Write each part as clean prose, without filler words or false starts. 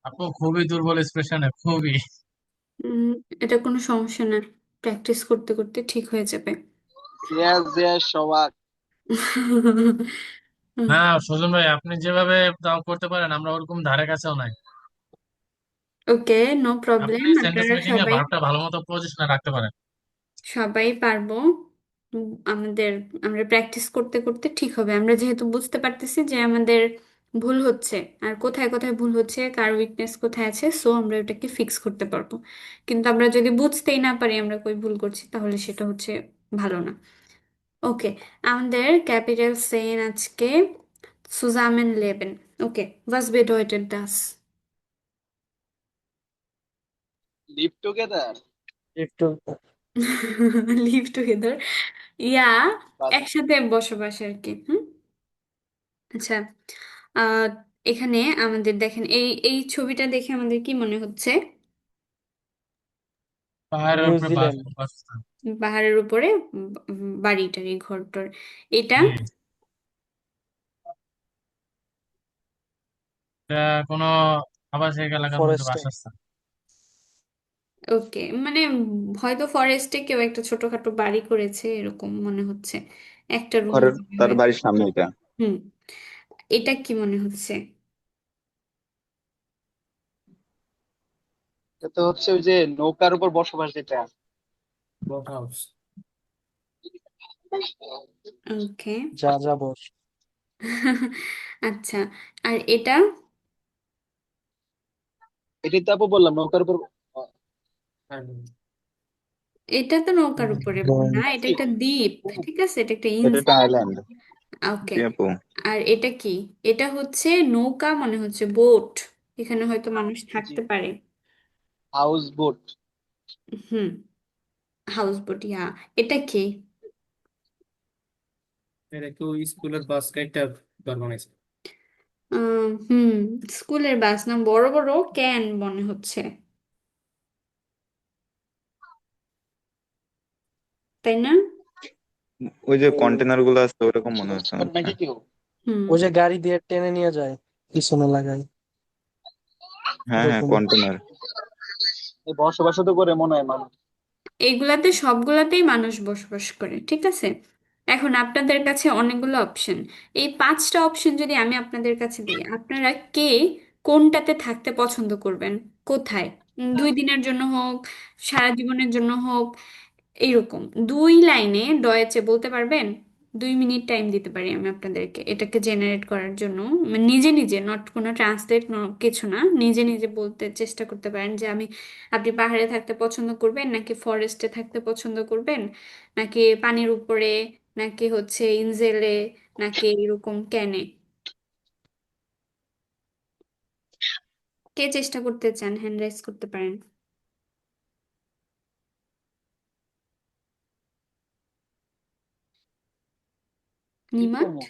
আপু খুবই দুর্বল এক্সপ্রেশনে, খুবই। উম, এটা কোনো সমস্যা না, প্র্যাকটিস করতে করতে ঠিক হয়ে যাবে। ইয়েস ইয়েস সবাক। না, সুজন ভাই, আপনি যেভাবে দাও করতে পারেন আমরা ওরকম ধারে কাছেও নাই। ওকে, নো আপনি প্রবলেম, সেন্টেন্স আপনারা মেকিং এ সবাই ভার্বটা ভালো মতো পজিশনে রাখতে পারেন। সবাই পারবো। আমাদের আমরা প্র্যাকটিস করতে করতে ঠিক হবে। আমরা যেহেতু বুঝতে পারতেছি যে আমাদের ভুল হচ্ছে, আর কোথায় কোথায় ভুল হচ্ছে, কার উইকনেস কোথায় আছে, সো আমরা ওটাকে ফিক্স করতে পারবো। কিন্তু আমরা যদি বুঝতেই না পারি আমরা কই ভুল করছি, তাহলে সেটা হচ্ছে ভালো না। ওকে, আমাদের ক্যাপিটাল সেইন আজকে সুজামেন লেবেন। ওকে, was bedeutet das? Live together. একটু লিভ টুগেদার, ইয়া, একসাথে বসবাস আর কি। হুম, আচ্ছা। আহ এখানে আমাদের দেখেন, এই এই ছবিটা দেখে আমাদের কি মনে হচ্ছে? পাহাড়ের উপরে নিউজিল্যান্ড। বাসস্থান। পাহাড়ের উপরে বাড়িটার, এই ঘরটার, এটা। জি। এটা কোনো আবাসিক এলাকার মধ্যে ফরেস্টে। বাসস্থান। ওকে, মানে হয়তো ফরেস্টে কেউ একটা ছোটখাটো বাড়ি করেছে এরকম মনে হচ্ছে, একটা রুম। ঘরের তার বাড়ির সামনে এটা। হুম, এটা কি মনে হচ্ছে? এটা তো হচ্ছে ওই যে নৌকার উপর বসবাস যেটা। Boat house. ওকে। যা যা বস। আচ্ছা, আর এটা? এটাই তো আপু বললাম নৌকার উপর। এটা তো নৌকার উপরে না, এটা কি? একটা দ্বীপ। ঠিক আছে, এটা একটা এটা একটা ইনসুলা। আইল্যান্ড। ওকে। জি আপু। আর এটা কি? এটা হচ্ছে নৌকা, মনে হচ্ছে বোট। এখানে হয়তো মানুষ জি, থাকতে পারে। House boat. Hmm, house boat, yeah. এটা কি? এটা কেউ স্কুলের বাস গাইডটা বার বানাইছে। হুম, স্কুলের বাস না, বড় বড় ক্যান মনে হচ্ছে, তাই না? ওই যে কন্টেনার গুলো আছে ওরকম মনে হচ্ছে আমার কাছে। নাকি কেউ হুম, ওই যে গাড়ি দিয়ে টেনে নিয়ে যায়, পিছনে লাগায়, হ্যাঁ হ্যাঁ, ওরকম। কন্টেনার। এই বসবাস তো করে মনে হয় মানুষ। এইগুলাতে সবগুলাতেই মানুষ বসবাস করে, ঠিক আছে। এখন আপনাদের কাছে অনেকগুলো অপশন, এই পাঁচটা অপশন যদি আমি আপনাদের কাছে দিই, আপনারা কে কোনটাতে থাকতে পছন্দ করবেন? কোথায়? 2 দিনের জন্য হোক, সারা জীবনের জন্য হোক, এইরকম 2 লাইনে ডয়েচে বলতে পারবেন? 2 মিনিট টাইম দিতে পারি আমি আপনাদেরকে এটাকে জেনারেট করার জন্য। মানে নিজে নিজে, নট কোনো ট্রান্সলেট, কিছু না, নিজে নিজে বলতে চেষ্টা করতে পারেন যে আমি, আপনি পাহাড়ে থাকতে পছন্দ করবেন, নাকি ফরেস্টে থাকতে পছন্দ করবেন, নাকি পানির উপরে, নাকি হচ্ছে ইনজেলে, নাকি এরকম ক্যানে। কে চেষ্টা করতে চান, হ্যান্ড রাইজ করতে পারেন। কি নিমাত? করবো?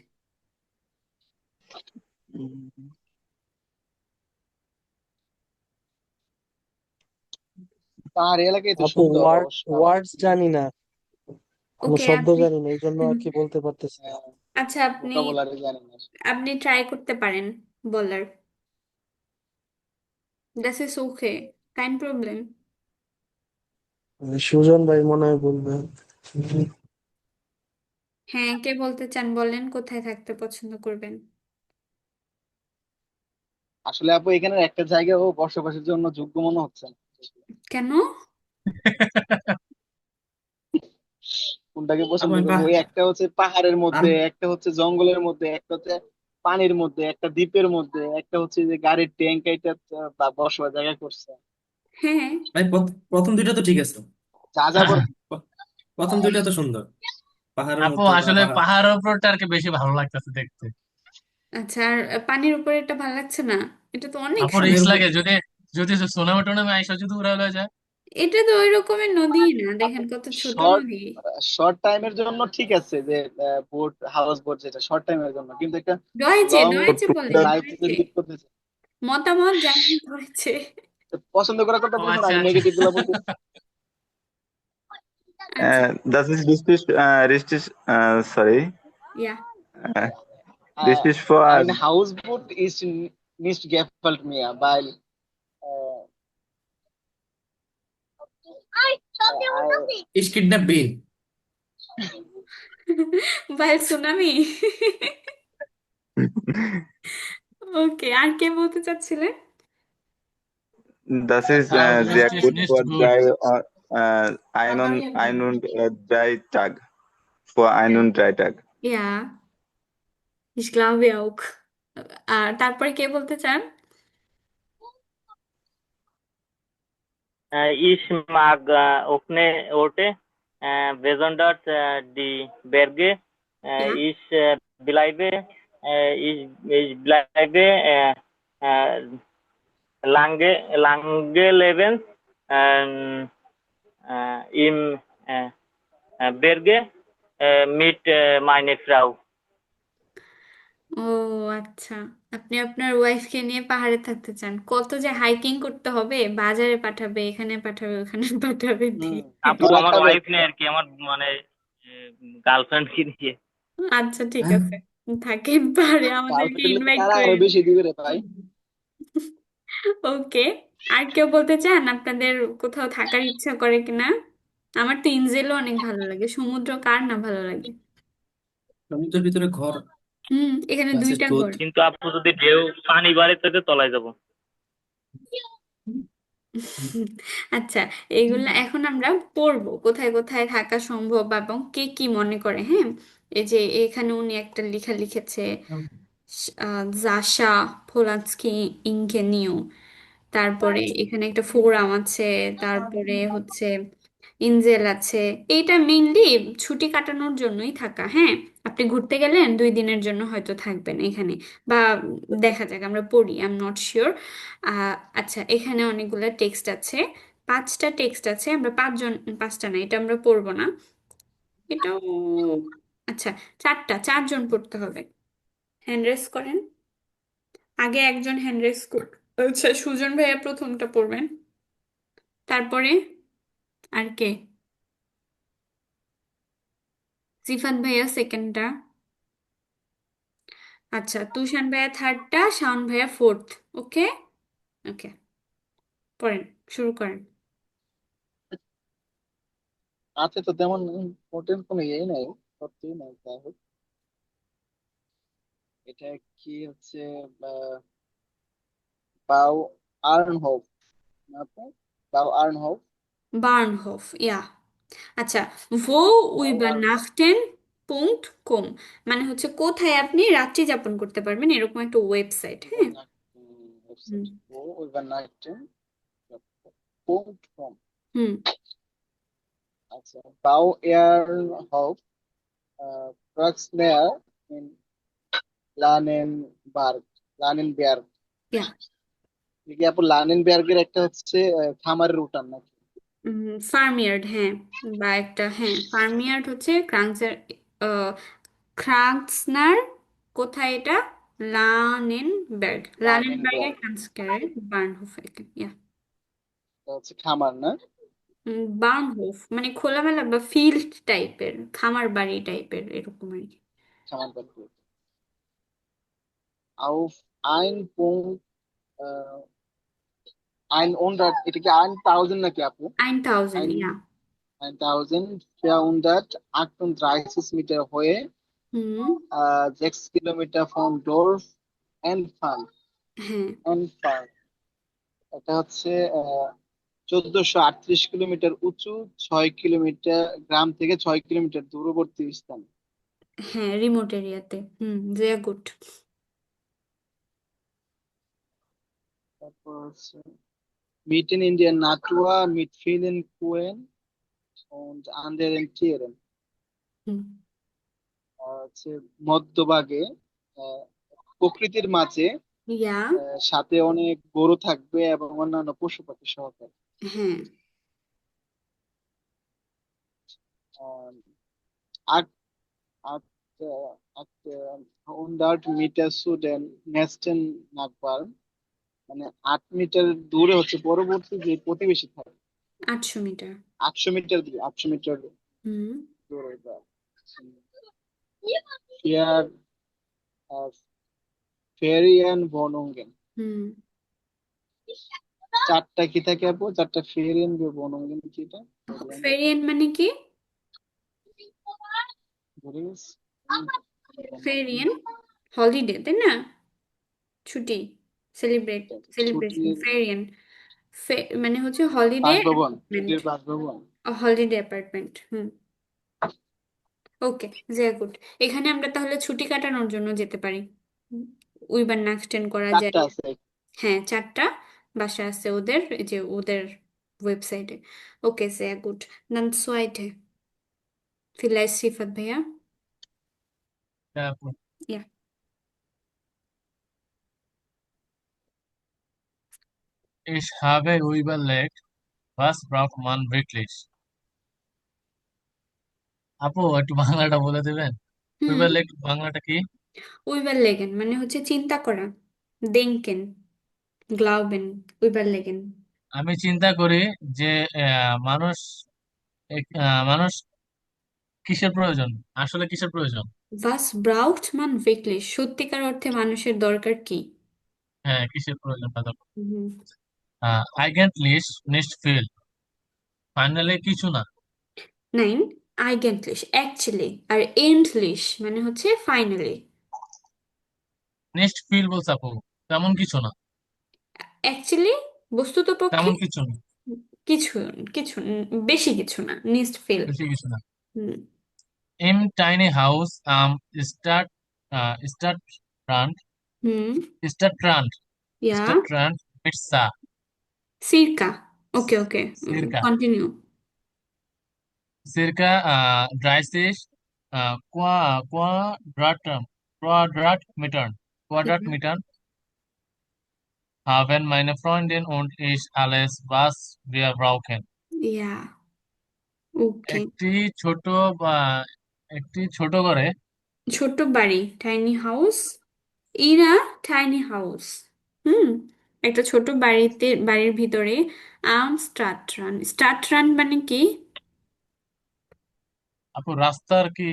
উম, পাহাড়ি এলাকায় তো আপু সুন্দর অবশ্য ভালো। ওয়ার্ডস জানি না, কোনো ওকে, শব্দ আপনি জানি না, এই জন্য আর কি বলতে পারতেছি না। আচ্ছা, আপনি ভোকাবুলারি জানি না। আপনি ট্রাই করতে পারেন বলার। Das ist okay, kein Problem. Sujan ভাই মনে হয় বলবে। হ্যাঁ, কে বলতে চান বলেন, কোথায় থাকতে পছন্দ করবেন? আসলে আপু এখানে একটা জায়গাও বসবাসের জন্য যোগ্য মনে হচ্ছে না। কেন? কোনটাকে আপু পছন্দ আমি করবো? ওই একটা হচ্ছে পাহাড়ের মধ্যে, আমি একটা হচ্ছে জঙ্গলের মধ্যে, একটা হচ্ছে পানির মধ্যে, একটা দ্বীপের মধ্যে, একটা হচ্ছে যে গাড়ির ট্যাঙ্ক এটা বা বসবার জায়গা করছে। হ্যাঁ, আমি প্রথম দুইটা তো ঠিক আছে। যা যা বল। প- প্রথম দুইটা তো সুন্দর, পাহাড়ের আপু মধ্যে বা আসলে পাহাড়। পাহাড়ের উপরটা আর কি বেশি ভালো লাগতেছে দেখতে। আচ্ছা, আর পানির উপরে এটা ভালো লাগছে না? এটা তো অনেক আপু পানির রিস্ক সুন্দর। উপর লাগে, যদি যদি সুনামি টুনামি আইসা যদি উড়া হয়ে যায়। এটা তো ওই রকমের নদী না, দেখেন কত ছোট শর্ট নদী। শর্ট টাইমের জন্য ঠিক আছে যে বোট, হাউস বোট যেটা শর্ট টাইমের জন্য, কিন্তু একটা ডয়েচে লং ডয়েচে বলেন, লাইফ ডয়েচে। লিড করতে চাই। মতামত জানান হয়েছে। পছন্দ করার কথা ও বলবো না, আচ্ছা আমি আচ্ছা। নেগেটিভ গুলো বলতে। আচ্ছা, Das ist richtig, sorry. Yeah. This is for Ein Hausboot ist nicht gefällt mir, weil Ich kidnap wen? ভাই সুনামি। ওকে, আর কে বলতে চাচ্ছিলেন? Das ist Das sehr ist gut nicht für gut. ein und 3 Tag. Vor 1 und 3 Tag. ইয়া, ich glaube auch। আর তারপরে কে বলতে চান? Ich mag offene Orte, besonders die Berge. ইয়া, Ich bleibe äh, lange leben im Berge mit meiner Frau. ও আচ্ছা, আপনি আপনার ওয়াইফকে নিয়ে পাহাড়ে থাকতে চান। কত যে হাইকিং করতে হবে, বাজারে পাঠাবে, এখানে পাঠাবে, ওখানে পাঠাবে, হুম, আপু ধরা আমার খাবে। ওয়াইফ নেই আর কি, আমার মানে গার্লফ্রেন্ড কি নিয়ে। আচ্ছা ঠিক আছে, থাকেন পাহাড়ে, আমাদেরকে গার্লফ্রেন্ড ইনভাইট তারা আরো করেন। বেশি দিবে রে ভাই। ওকে, আর কেউ বলতে চান আপনাদের কোথাও থাকার ইচ্ছা করে কিনা? আমার তো ইনজেলও অনেক ভালো লাগে, সমুদ্র কার না ভালো লাগে। সমুদ্রের ভিতরে ঘর, এখানে গাছের 2টা গোত। ঘর। কিন্তু আপু যদি ঢেউ পানি বাড়ে তো তলায় যাব। আচ্ছা, এইগুলা এখন আমরা পড়বো কোথায় কোথায় থাকা সম্ভব এবং কে কি মনে করে। হ্যাঁ, এই যে এখানে উনি একটা লেখা লিখেছে, জাশা পোলাৎস্কি ইনকেনিউ। তারপরে এখানে একটা ফোরাম আছে, তারপরে হচ্ছে ইনজেল আছে। এইটা মেইনলি ছুটি কাটানোর জন্যই থাকা। হ্যাঁ, আপনি ঘুরতে গেলেন 2 দিনের জন্য হয়তো থাকবেন এখানে, বা দেখা যাক, আমরা পড়ি, আই এম নট শিওর। আচ্ছা, এখানে অনেকগুলো টেক্সট আছে, 5টা টেক্সট আছে। আমরা 5 জন, 5টা না, এটা আমরা পড়বো না, এটাও। আচ্ছা, 4জন পড়তে হবে। হ্যান্ড রেস করেন, আগে একজন হ্যান্ড রেস কর। আচ্ছা, সুজন ভাইয়া প্রথমটা পড়বেন, তারপরে আর কে? সিফাত ভাইয়া সেকেন্ডটা। আচ্ছা, তুষান ভাইয়া থার্ডটা, শাওন ভাইয়া ফোর্থ। ওকে, ওকে, পড়েন, শুরু করেন। আছে তো তেমন ইম্পর্টেন্ট কোনো ইয়েই নাই, সত্যিই নাই। যাই হোক, এটা কি হচ্ছে, বাউ আর্নহোফ, না আপু? বাউ আর্নহোফ, বার্নহোফ, ইয়া। আচ্ছা, ভো বাউ আর্নহোফ উইবারনাখটেন পুংট কম, মানে হচ্ছে কোথায় আপনি রাত্রি যাপন করতে পারবেন, এরকম একটা ওয়েবসাইট। হ্যাঁ, হুম, ওয়েবসাইট ও উইবারনাইটেন ডট কম। হুম, আচ্ছা, বাউ এয়ারনহোফ ক্রাক্সমেয়ার ইন লানেনবার্গ, লানেনবার্গ। ইয়া। কি আপু লানেনবার্গের একটা হচ্ছে খামারের উঠান নাকি? ফার্মিয়ার্ড, হ্যাঁ, বা একটা, হ্যাঁ, ফার্মিয়ার্ড হচ্ছে ক্রান্সের, ক্রান্সনার। কোথায় এটা? লানেনবার্গ, লানেনবার্গের লানেনবার্গ, ক্রান্সকারের বার্নহোফ, ইয়া। এটা হচ্ছে খামার না? বার্নহোফ মানে খোলামেলা বা ফিল্ড টাইপের, খামার বাড়ি টাইপের, এরকম আর কি। খামার বাড়ি। auf ein Punkt, ein hundert, এটা কি 1000 নাকি আপু? 9000, ein ইয়া। 1438 Meter Höhe, হুম, 6 Kilometer von Dorf entfernt, হ্যাঁ, entfernt। এটা হচ্ছে 1438 কিলোমিটার উঁচু, 6 কিলোমিটার গ্রাম থেকে 6 কিলোমিটার দূরবর্তী স্থান। হ্যাঁ, রিমোট এরিয়াতে। Very good. তারপর হচ্ছে mitten in der Natur mit vielen Kuhen und anderen Tieren। হুম, হচ্ছে মধ্যভাগে, আহ, প্রকৃতির মাঝে, ইয়া, সাথে অনেক গরু থাকবে এবং অন্যান্য পশু পাখি সহকারে। হ্যাঁ, আহ, আট আট আট 100 মিটার সুডেন নেস্টেন নাগবার, মানে 8 মিটার দূরে হচ্ছে পরবর্তী যে প্রতিবেশী থাকে। 800 মিটার। 800 মিটার দূরে, 800 মিটার হুম, দূরে বা ফিয়ার ফেরিয়ান ভনঙ্গেন। হুম, চারটা কি থাকে আপু? চারটা ফেরিয়ান বর্ণমালা কি এটা? ফেরিয়ান, ফেরিয়েন মানে কি? ভুলে গেছি। ফেরিয়েন হলিডে, তাই না? ছুটি, সেলিব্রেট, সেলিব্রেশন। ছুটির ফেরিয়েন মানে হচ্ছে হলিডে বাসভবন, অ্যাপার্টমেন্ট। ছুটির বাসভবন। হলিডে অ্যাপার্টমেন্ট, হুম। ওকে, জিয়া গুড। এখানে আমরা তাহলে ছুটি কাটানোর জন্য যেতে পারি। উইবার না এক্সটেন্ড করা যায়। চারটা আছে। হ্যাঁ, 4টা বাসা আছে ওদের, এই যে ওদের ওয়েবসাইটে। ওকে, জিয়া গুড। dann zweite, vielleicht সিফাত ভাইয়া। Ja. Ich habe überlegt, was braucht man wirklich? আপু একটু বাংলাটা বলে দেবেন? হুম, überlegt বাংলাটা কি? উইবারলেগেন মানে হচ্ছে চিন্তা করা। denken, glauben, উইবারলেগেন। আমি চিন্তা করি যে মানুষ মানুষ কিসের প্রয়োজন, আসলে কিসের প্রয়োজন। was braucht man wirklich, সত্যিকার অর্থে মানুষের দরকার কি? হ্যাঁ, কিসের প্রয়োজন হুম। eigentlich nicht viel, ফাইনালি কিছু না। নাইন, eigentlich, actually, আর endlich মানে হচ্ছে ফাইনালি। নেক্সট ফিল বলছে আপু, তেমন কিছু না। অ্যাকচুয়ালি বস্তুত পক্ষে তেমন কিছু না, কিছু, কিছু বেশি কিছু না, নিস্ট ফিল। বেশি কিছু না। হুম। Im tiny house Stadtrand hmm. Stadtrand yeah, Stadtrand Pizza সিরকা। Okay okay, circa continue. circa 30 Quadratmeter Quadratmeter Quadratmeter haben meine Freundin und ich alles, was wir brauchen. Yeah, okay. একটি ছোট বা একটি ছোট ঘরে ছোট্ট বাড়ি, টাইনি হাউস। ইরা, টাইনি হাউস। হুম। একটা ছোট বাড়িতে, বাড়ির ভিতরে স্টার্ট রান। স্টার্ট রান মানে কি? আপু রাস্তার কি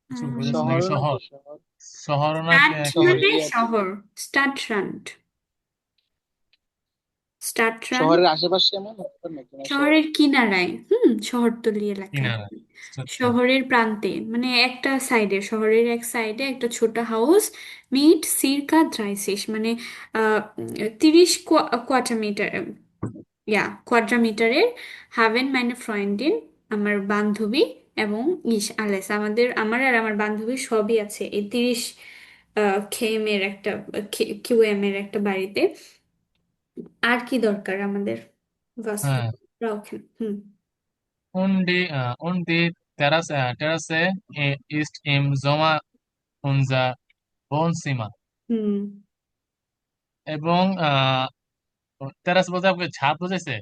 কিছু বুঝেছি নাকি? শহরও শহর, নাকি শহর? শহর না স্টার্ট কি? মানে শহরেরই আর কি। শহর, স্টার্ট রান, স্টার্ট রান। শহরের আশেপাশে এমন হতে পারে নাকি, না শহর? শহরের কিনারায়, হুম, শহরতলি এলাকায়। কিনারা। আচ্ছা আচ্ছা। শহরের প্রান্তে মানে একটা সাইডে, শহরের এক সাইডে একটা ছোট হাউস। মিট সিরকা 30 মানে 30 কোয়াড্রামিটার, কোয়াড্রামিটারের। হাভেন মানে ফ্রয়েন্ডিন, আমার বান্ধবী, এবং আলেস, আমার আর আমার বান্ধবী সবই আছে এই 30 খেমের একটা, কিউএম এর একটা বাড়িতে। আর কি দরকার আমাদের? বাস, হ্যাঁ। রাখেন, হুম। Und die Terrasse ist im Sommer unser Wohnzimmer. হুম। এবং টেরাস বলতে আপনাকে ছাদ বোঝাইছে?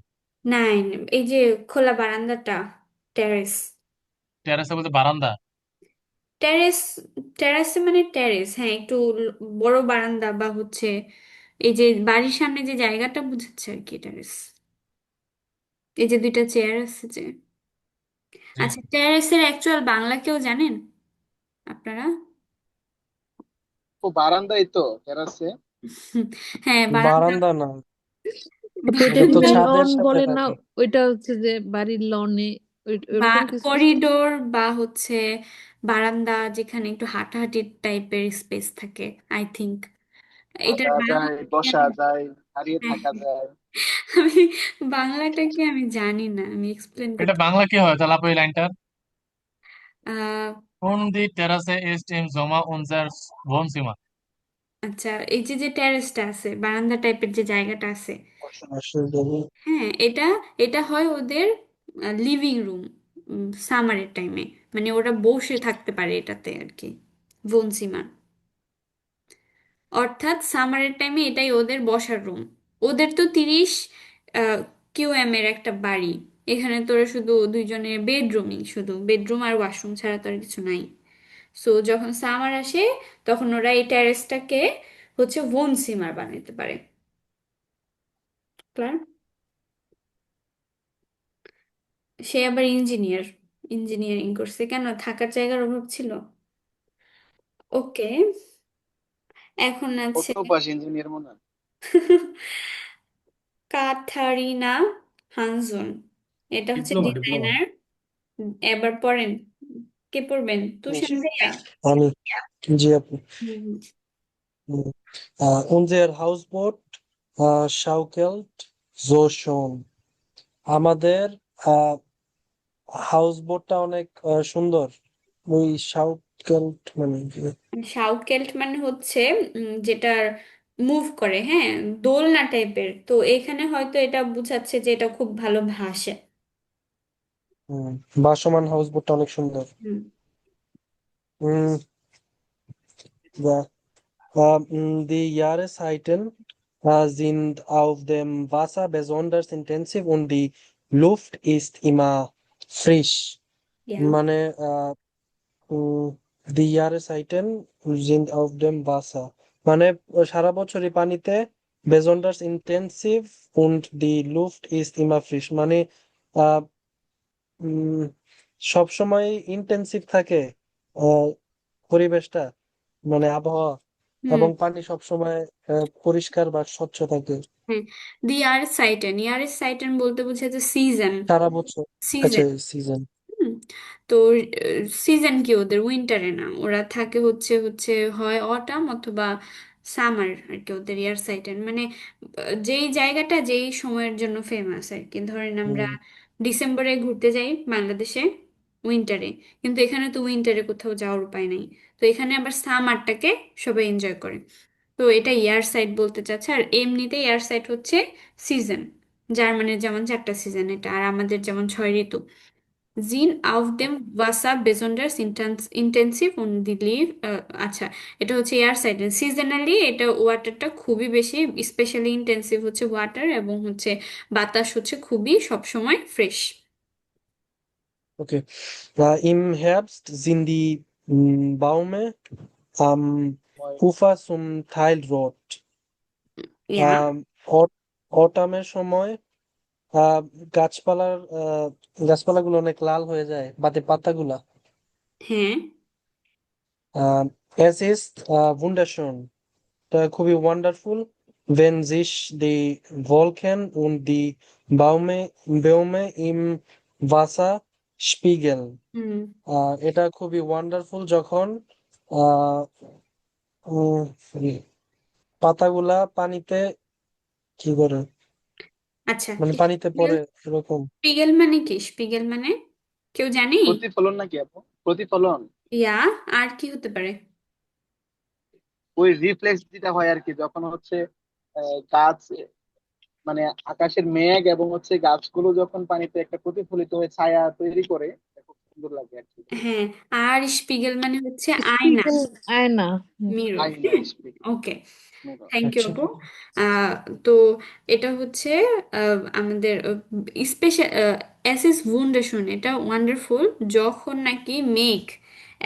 নাইন, এই যে খোলা বারান্দাটা, টেরেস। টেরাসে বলতে বারান্দা। টেরেস, টেরাসে মানে টেরেস, হ্যাঁ, একটু বড় বারান্দা বা হচ্ছে এই যে বাড়ির সামনে যে জায়গাটা বুঝাচ্ছে আর কি, টেরেস। এই যে দুইটা চেয়ার আছে যে। জি। আচ্ছা, টেরেসের অ্যাকচুয়াল বাংলা কেউ জানেন আপনারা? ও বারান্দাই তো টেরাসে। হুম, হ্যাঁ, বারান্দা। বারান্দা না, আপু এটা এটা তো কি ছাদের লন সাথে বলে না? থাকে। ওইটা হচ্ছে যে বাড়ির লনে বা ওরকম কিছু। করিডোর বা হচ্ছে বারান্দা, যেখানে একটু হাঁটাহাঁটি টাইপের স্পেস থাকে, আই থিংক। এটার হাঁটা বাংলা যায়, কি বসা আমি, যায়, দাঁড়িয়ে হ্যাঁ, থাকা যায়। আমি বাংলাটা কি আমি জানি না, আমি এক্সপ্লেন এটা করতে। বাংলা কি হয় তাহলে আপু এই লাইনটার? আহ Und die Terrasse ist im Sommer unser Wohnzimmer. আচ্ছা, এই যে যে টেরেসটা আছে, বারান্দা টাইপের যে জায়গাটা আছে, বসবাসের জন্য। হ্যাঁ, এটা এটা হয় ওদের লিভিং রুম সামারের টাইমে, মানে ওরা বসে থাকতে পারে এটাতে আর কি, ভনসিমা। অর্থাৎ সামারের টাইমে এটাই ওদের বসার রুম। ওদের তো 30 কিউএম এর একটা বাড়ি, এখানে তোরা শুধু দুইজনের বেডরুমই, শুধু বেডরুম আর ওয়াশরুম ছাড়া তো আর কিছু নাই। সো যখন সামার আসে, তখন ওরা এই টেরেসটাকে হচ্ছে ভোন সিমার বানাতে পারে। ক্লিয়ার? সে আবার ইঞ্জিনিয়ার, ইঞ্জিনিয়ারিং করছে, কেন থাকার জায়গার অভাব ছিল? ওকে, এখন আছে। অটোপাস ইঞ্জিনিয়ার মনে হয়। কাথারিনা হানজুন। এটা হচ্ছে ডিপ্লোমা ডিপ্লোমা ডিজাইনার। এবার পড়েন, কে পড়বেন? তুষার নিশ্চয়। ভাইয়া। আমি, জি আপু। হুম, হুম। Unser Hausboot schaukelt so schön. আমাদের হাউস বোটটা অনেক সুন্দর। ওই শাউকেল্ট মানে কি? শাউকেল্ট মানে হচ্ছে যেটার মুভ করে, হ্যাঁ, দোলনা টাইপের। তো এখানে হয়তো এটা বুঝাচ্ছে যে এটা খুব ভালো ভাসে। হুম, ভাসমান হাউস বোটটা অনেক সুন্দর। হুম। হুম, die Jahreszeiten sind auf dem Wasser besonders intensiv und die Luft ist immer frisch. ইয়া। মানে die Jahreszeiten sind auf dem Wasser, মানে সারা বছরই পানিতে besonders intensiv und die Luft ist immer frisch, মানে আহ সব সময় ইন্টেন্সিভ থাকে আহ, পরিবেশটা, মানে আবহাওয়া, হুম। এবং পানি সবসময় পরিষ্কার বা স্বচ্ছ থাকে হ্যাঁ, দি ইয়ার সাইটেন, ইয়ার সাইটেন বলতে বোঝাচ্ছে সিজন। সারা বছর। আচ্ছা, সিজন। সিজন। হুম। তো সিজন কি ওদের উইন্টারে না, ওরা থাকে হচ্ছে হচ্ছে হয় অটাম অথবা সামার আর কি। ওদের ইয়ার সাইটেন মানে যেই জায়গাটা যেই সময়ের জন্য ফেমাস আর কি। ধরেন আমরা ডিসেম্বরে ঘুরতে যাই বাংলাদেশে উইন্টারে, কিন্তু এখানে তো উইন্টারে কোথাও যাওয়ার উপায় নাই। তো এখানে আবার সামারটাকে সবাই এনজয় করে। তো এটা ইয়ার সাইড বলতে চাচ্ছে। আর এমনিতে ইয়ার সাইড হচ্ছে সিজন। জার্মানির যেমন 4টা সিজন এটা, আর আমাদের যেমন 6 ঋতু। জিন auf dem Wasser besonders intensiv und die Leaf আচ্ছা, এটা হচ্ছে এয়ার সাইড। সিজনালি এটা ওয়াটারটা খুবই বেশি, স্পেশালি ইন্টেন্সিভ হচ্ছে ওয়াটার, এবং হচ্ছে বাতাস হচ্ছে খুবই সবসময় fresh. Okay. Im Herbst sind die Bäume am Ufer zum Teil rot. ইয়া। অটামের সময় আহ গাছপালার গাছপালাগুলো অনেক লাল হয়ে যায়, পাতাগুলা। হ্যাঁ। Es ist wunderschön, খুবই wonderful, wenn sich die Wolken und die Bäume im Wasser spiegeln. হুম। এটা খুবই ওয়ান্ডারফুল যখন আহ উম, পাতাগুলা পানিতে কি করে, আচ্ছা, মানে পানিতে পড়ে এরকম। স্পিগেল মানে কি? স্পিগেল মানে কেউ জানি? প্রতিফলন নাকি আপু? প্রতিফলন, ইয়া। আর কি হতে পারে? ওই রিফ্লেক্স যেটা হয় আর কি, যখন হচ্ছে গাছ, মানে আকাশের মেঘ এবং হচ্ছে গাছগুলো যখন পানিতে একটা প্রতিফলিত হয়ে ছায়া তৈরি করে, এটা খুব সুন্দর লাগে আর কি। হ্যাঁ। আর স্পিগেল মানে হচ্ছে আয়না, স্পিগেল আয়না। হুম। মিরর। আই না স্পিক। ওকে, থ্যাংক ইউ আচ্ছা। আপু। আহ, তো এটা হচ্ছে আমাদের স্পেশাল অ্যাসিস ওয়ান্ডারফুল, এটা ওয়ান্ডারফুল যখন নাকি মেঘ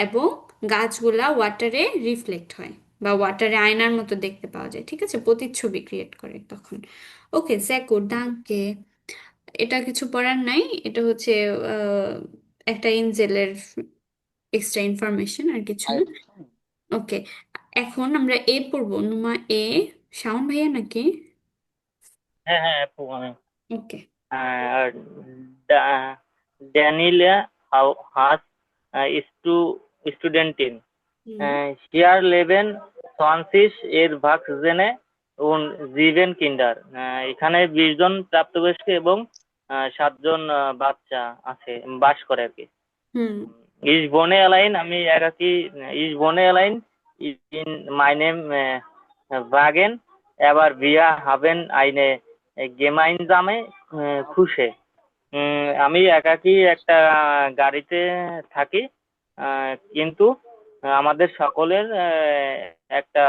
এবং গাছগুলা ওয়াটারে রিফ্লেক্ট হয় বা ওয়াটারে আয়নার মতো দেখতে পাওয়া যায়, ঠিক আছে, প্রতিচ্ছবি ক্রিয়েট করে তখন। ওকে জ্যাকো ডাঙ্কে, এটা কিছু পড়ার নাই। এটা হচ্ছে আহ, একটা এঞ্জেলের এক্সট্রা ইনফরমেশন, আর কিছু আই। না। ওকে, এখন আমরা এ পড়বো। নুমা এ, শাওন ভাইয়া নাকি? হ্যাঁ হ্যাঁ আপু আমি ওকে। আর ড্যানিয়েলা হাস স্টুডেন্টিন হুম। হিয়ার লেভেন 20 Erwachsene und 7 Kinder। এখানে 20 জন প্রাপ্তবয়স্ক এবং 7 জন বাচ্চা আছে, বাস করে আর কি। হুম। Ich wohne allein, আমি একাকী। Ich wohne allein in meinem Wagen, aber wir haben eine gemeinsame Küche। আমি একাকী একটা গাড়িতে থাকি, কিন্তু আমাদের সকলের একটা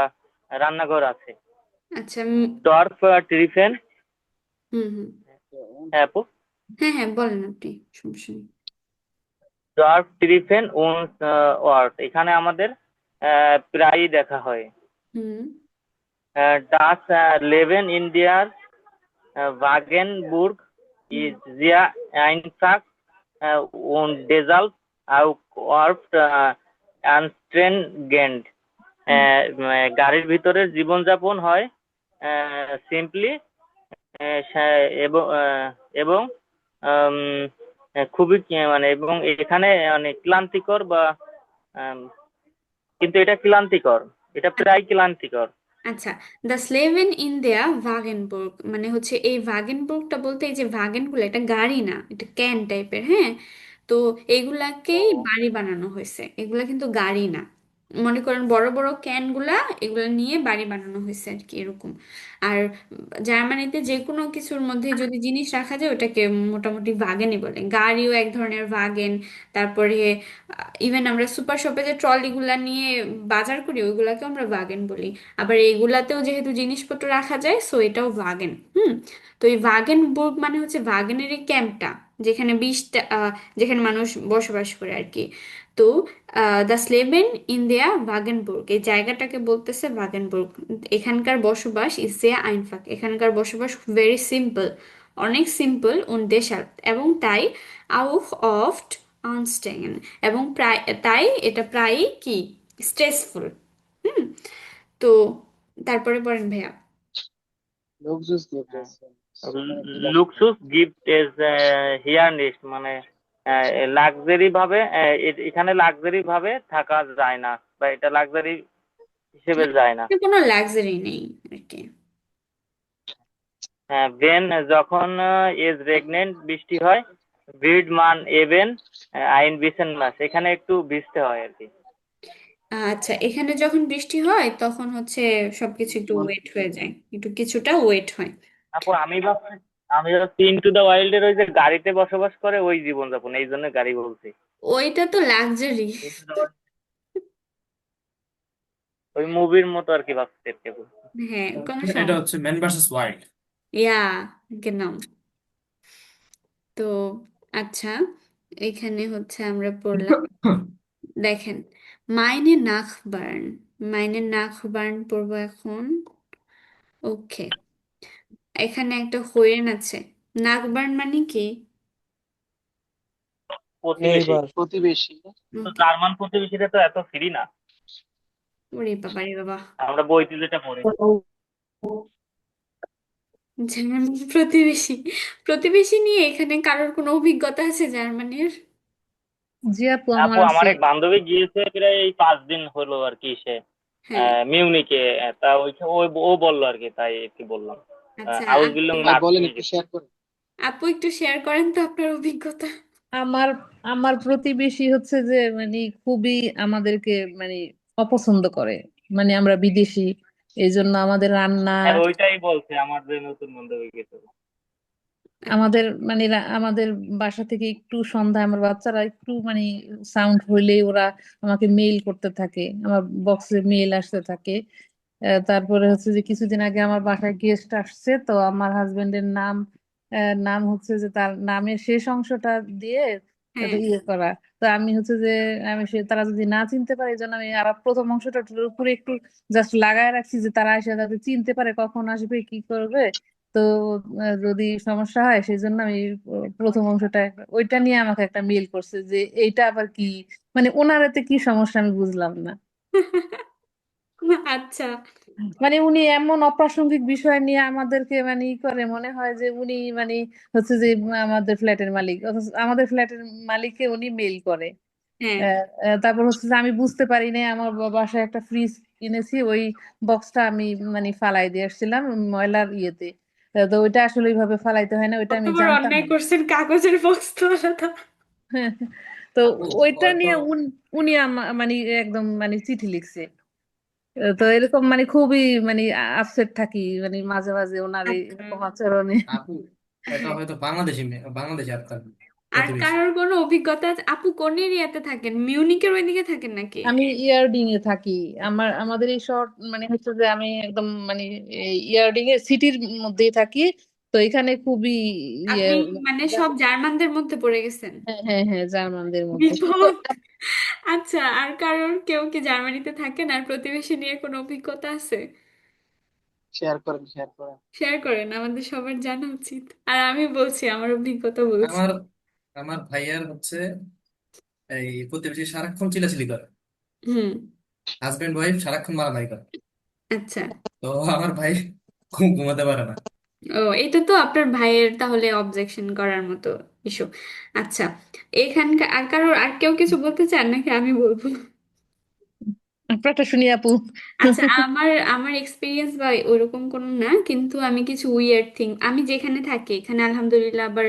রান্নাঘর আছে। আচ্ছা। ডর্ফ ট্রিফেন। হুম হুম। হ্যাঁ আপু। হ্যাঁ হ্যাঁ, বলেন আপনি, সমস্যা নেই। ডর্ফ ট্রিফেন উনস ওয়ার্ট, এখানে আমাদের প্রায়ই দেখা হয়। হুম Das Leben in der Wagenburg hmm ist sehr einfach und deshalb auch oft anstrengend। হুম গাড়ির ভিতরে জীবনযাপন হয় সিম্পলি এবং এবং আম, খুবই মানে এবং এখানে মানে ক্লান্তিকর বা আম, কিন্তু এটা ক্লান্তিকর, এটা প্রায় ক্লান্তিকর। আচ্ছা, দ্য স্লেভেন ইন দেয়া ভাগেনবুর্গ মানে হচ্ছে এই ভাগেনবুর্গটা বলতে এই যে ভাগেনগুলো এটা গাড়ি না, এটা ক্যান টাইপের, হ্যাঁ। তো এগুলাকেই ও বাড়ি বানানো হয়েছে, এগুলা কিন্তু গাড়ি না। মনে করেন বড় বড় ক্যানগুলা এগুলা নিয়ে বাড়ি বানানো হয়েছে আর কি, এরকম। আর জার্মানিতে যে কোনো কিছুর মধ্যে যদি জিনিস রাখা যায় ওটাকে মোটামুটি ভাগেনই বলে। গাড়িও এক ধরনের ভাগেন। তারপরে ইভেন আমরা সুপার শপে যে ট্রলিগুলা নিয়ে বাজার করি ওইগুলাকেও আমরা ভাগেন বলি। আবার এইগুলাতেও যেহেতু জিনিসপত্র রাখা যায় সো এটাও ভাগেন। তো এই ভাগেনবুর্গ মানে হচ্ছে ভাগেনের এই ক্যাম্পটা, যেখানে 20টা যেখানে মানুষ বসবাস করে আর কি। তো দ্য স্লেভেন ইন দেয়া ভাগেনবুর্গ এই জায়গাটাকে বলতেছে ভাগেনবুর্গ। এখানকার বসবাস ইজ দেয়া আইনফাক, এখানকার বসবাস ভেরি সিম্পল, অনেক সিম্পল und deshalb এবং তাই auch oft anstrengend এবং প্রায় তাই এটা প্রায়ই কি স্ট্রেসফুল। হুম। তো তারপরে পড়েন ভাইয়া। লক্সুস হ্যাঁ, গিফট মানে কি বলবো? লুকসুস গিফট ইজ হিয়ার লিস্ট মানে লাক্সারি ভাবে এখানে লাক্সারি ভাবে থাকা যায় না, বা এটা লাক্সারি হিসেবে যায় না। কোনো লাক্সারি নেই আর কি। ভেন যখন এজ রেগনেন্ট বৃষ্টি হয়, ভিড মান এভেন আইন বিসেন মাস, এখানে একটু ভিজতে হয় আর কি। আচ্ছা, এখানে যখন বৃষ্টি হয় তখন হচ্ছে সবকিছু একটু ওয়েট হয়ে যায়, একটু কিছুটা ওয়েট হয়। তারপর আমি ভাবছি ইনটু দ্য ওয়াইল্ড এর ওই যে গাড়িতে বসবাস করে ওই জীবনযাপন, এই জন্য গাড়ি বলছি। ওইটা তো লাক্সারি। Into the Wild, ওই মুভির মতো আর কি ভাবছি একটু। হ্যাঁ, কোনো এটা সমস্যা। হচ্ছে ম্যান ভার্সেস ওয়াইল্ড। ইয়া, genau। তো আচ্ছা, এখানে হচ্ছে আমরা পড়লাম, দেখেন, মাইনে নাখবার্ন, মাইনে নাখবার্ন পড়বো এখন। ওকে, এখানে একটা হোয়েন আছে। নাখবার্ন মানে কি? প্রতিবেশী। নেইবার। প্রতিবেশী। তো ওকে। জার্মান প্রতিবেশীরা তো এত ফ্রি না, ওরে বাবা রে বাবা। আমরা বইতে যেটা পড়ি। জার্মান প্রতিবেশী, প্রতিবেশী নিয়ে এখানে কারোর কোনো অভিজ্ঞতা আছে জার্মানির? জি আপু, আমার আপু আমার আছে। এক বান্ধবী গিয়েছে প্রায় এই 5 দিন হলো আর কি, সে হ্যাঁ। মিউনিকে। তা ওই ও বললো আর কি, তাই একটু বললাম। আচ্ছা, আউসবিল্ডিং ভাই বলেন, নার্সিং। একটু শেয়ার করেন। আপু একটু শেয়ার করেন তো আপনার অভিজ্ঞতা। আমার আমার প্রতিবেশী হচ্ছে যে মানে খুবই আমাদেরকে মানে অপছন্দ করে, মানে আমরা বিদেশি, এই জন্য আমাদের রান্না, হ্যাঁ, ওইটাই বলছে আমার যে নতুন বান্ধবী গেছে। আমাদের মানে আমাদের বাসা থেকে একটু সন্ধ্যা আমার বাচ্চারা একটু মানে সাউন্ড হইলেই ওরা আমাকে মেইল করতে থাকে, আমার বক্সে মেইল আসতে থাকে। তারপরে হচ্ছে যে কিছুদিন আগে আমার বাসায় গেস্ট আসছে, তো আমার হাজবেন্ডের নাম নাম হচ্ছে যে তার নামের শেষ অংশটা দিয়ে হ্যাঁ। তো ইয়ে করা। তো আমি হচ্ছে যে আমি তারা যদি না চিনতে পারে এই জন্য আমি আবার প্রথম অংশটা উপরে একটু জাস্ট লাগায় রাখছি যে তারা এসে যাতে চিনতে পারে কখন আসবে কি করবে। তো যদি সমস্যা হয় সেই জন্য আমি প্রথম অংশটা ওইটা নিয়ে আমাকে একটা মেইল করছে যে এইটা আবার কি, মানে ওনার এতে কি সমস্যা আমি বুঝলাম না। আচ্ছা। মানে উনি এমন অপ্রাসঙ্গিক বিষয় নিয়ে আমাদেরকে মানে ই করে, মনে হয় যে উনি মানে হচ্ছে যে আমাদের ফ্ল্যাটের মালিক, অথচ আমাদের ফ্ল্যাটের মালিককে উনি মেইল করে। হ্যাঁ। তারপর হচ্ছে যে আমি বুঝতে পারি না, আমার বাসায় একটা ফ্রিজ কিনেছি, ওই বক্সটা আমি মানে ফালাই দিয়ে আসছিলাম ময়লার ইয়েতে। তো ওইটা আসলে ওইভাবে ফালাইতে হয় না, ওইটা কত আমি বড় জানতাম অন্যায় না। করছেন, কাগজের বক্স তো আলাদা। তো আপু ওইটা হয়তো নিয়ে উনি মানে একদম মানে চিঠি লিখছে। তো এরকম মানে খুবই মানে আপসেট থাকি মানে মাঝে মাঝে ওনার আচ্ছা। এরকম আচরণে। আপু এটা হ্যাঁ। হয়তো বাংলাদেশি আপনার আর প্রতিবেশী। কারোর কোনো অভিজ্ঞতা আছে? আপু কোন এরিয়াতে থাকেন, মিউনিকের ওইদিকে থাকেন নাকি? আমি ইয়ারডিং এ থাকি। আমাদের এই শহর মানে হচ্ছে যে আমি একদম মানে ইয়ারডিং এর সিটির মধ্যেই থাকি। তো এখানে খুবই ইয়ে, আপনি মানে সব জার্মানদের মধ্যে পড়ে গেছেন। হ্যাঁ হ্যাঁ হ্যাঁ, জার্মানদের মধ্যে শুধু। বিপদ। আচ্ছা, আর কারোর কেউ কি জার্মানিতে থাকেন আর প্রতিবেশী নিয়ে কোনো অভিজ্ঞতা আছে? শেয়ার করেন, শেয়ার করেন। শেয়ার করেন, আমাদের সবার জানা উচিত। আর আমি বলছি, আমার অভিজ্ঞতা বলছি। আমার আমার ভাইয়ার হচ্ছে এই প্রতিবেশী সারাক্ষণ চিল্লাচিল্লি করে, হুম। হাজবেন্ড ওয়াইফ সারাক্ষণ মারামারি করে। আচ্ছা। তো আমার ভাই ঘুমাতে পারে না। ও, এটা তো আপনার ভাইয়ের তাহলে অবজেকশন করার মতো ইস্যু। আচ্ছা, এখানকার আর কারোর আর কেউ কিছু বলতে চান নাকি আমি বলবো? আপনারটা শুনি আপু। আচ্ছা, আমার আমার এক্সপিরিয়েন্স বা ওরকম কোনো না, কিন্তু আমি কিছু উইয়ার্ড থিং, আমি যেখানে থাকি এখানে আলহামদুলিল্লাহ আবার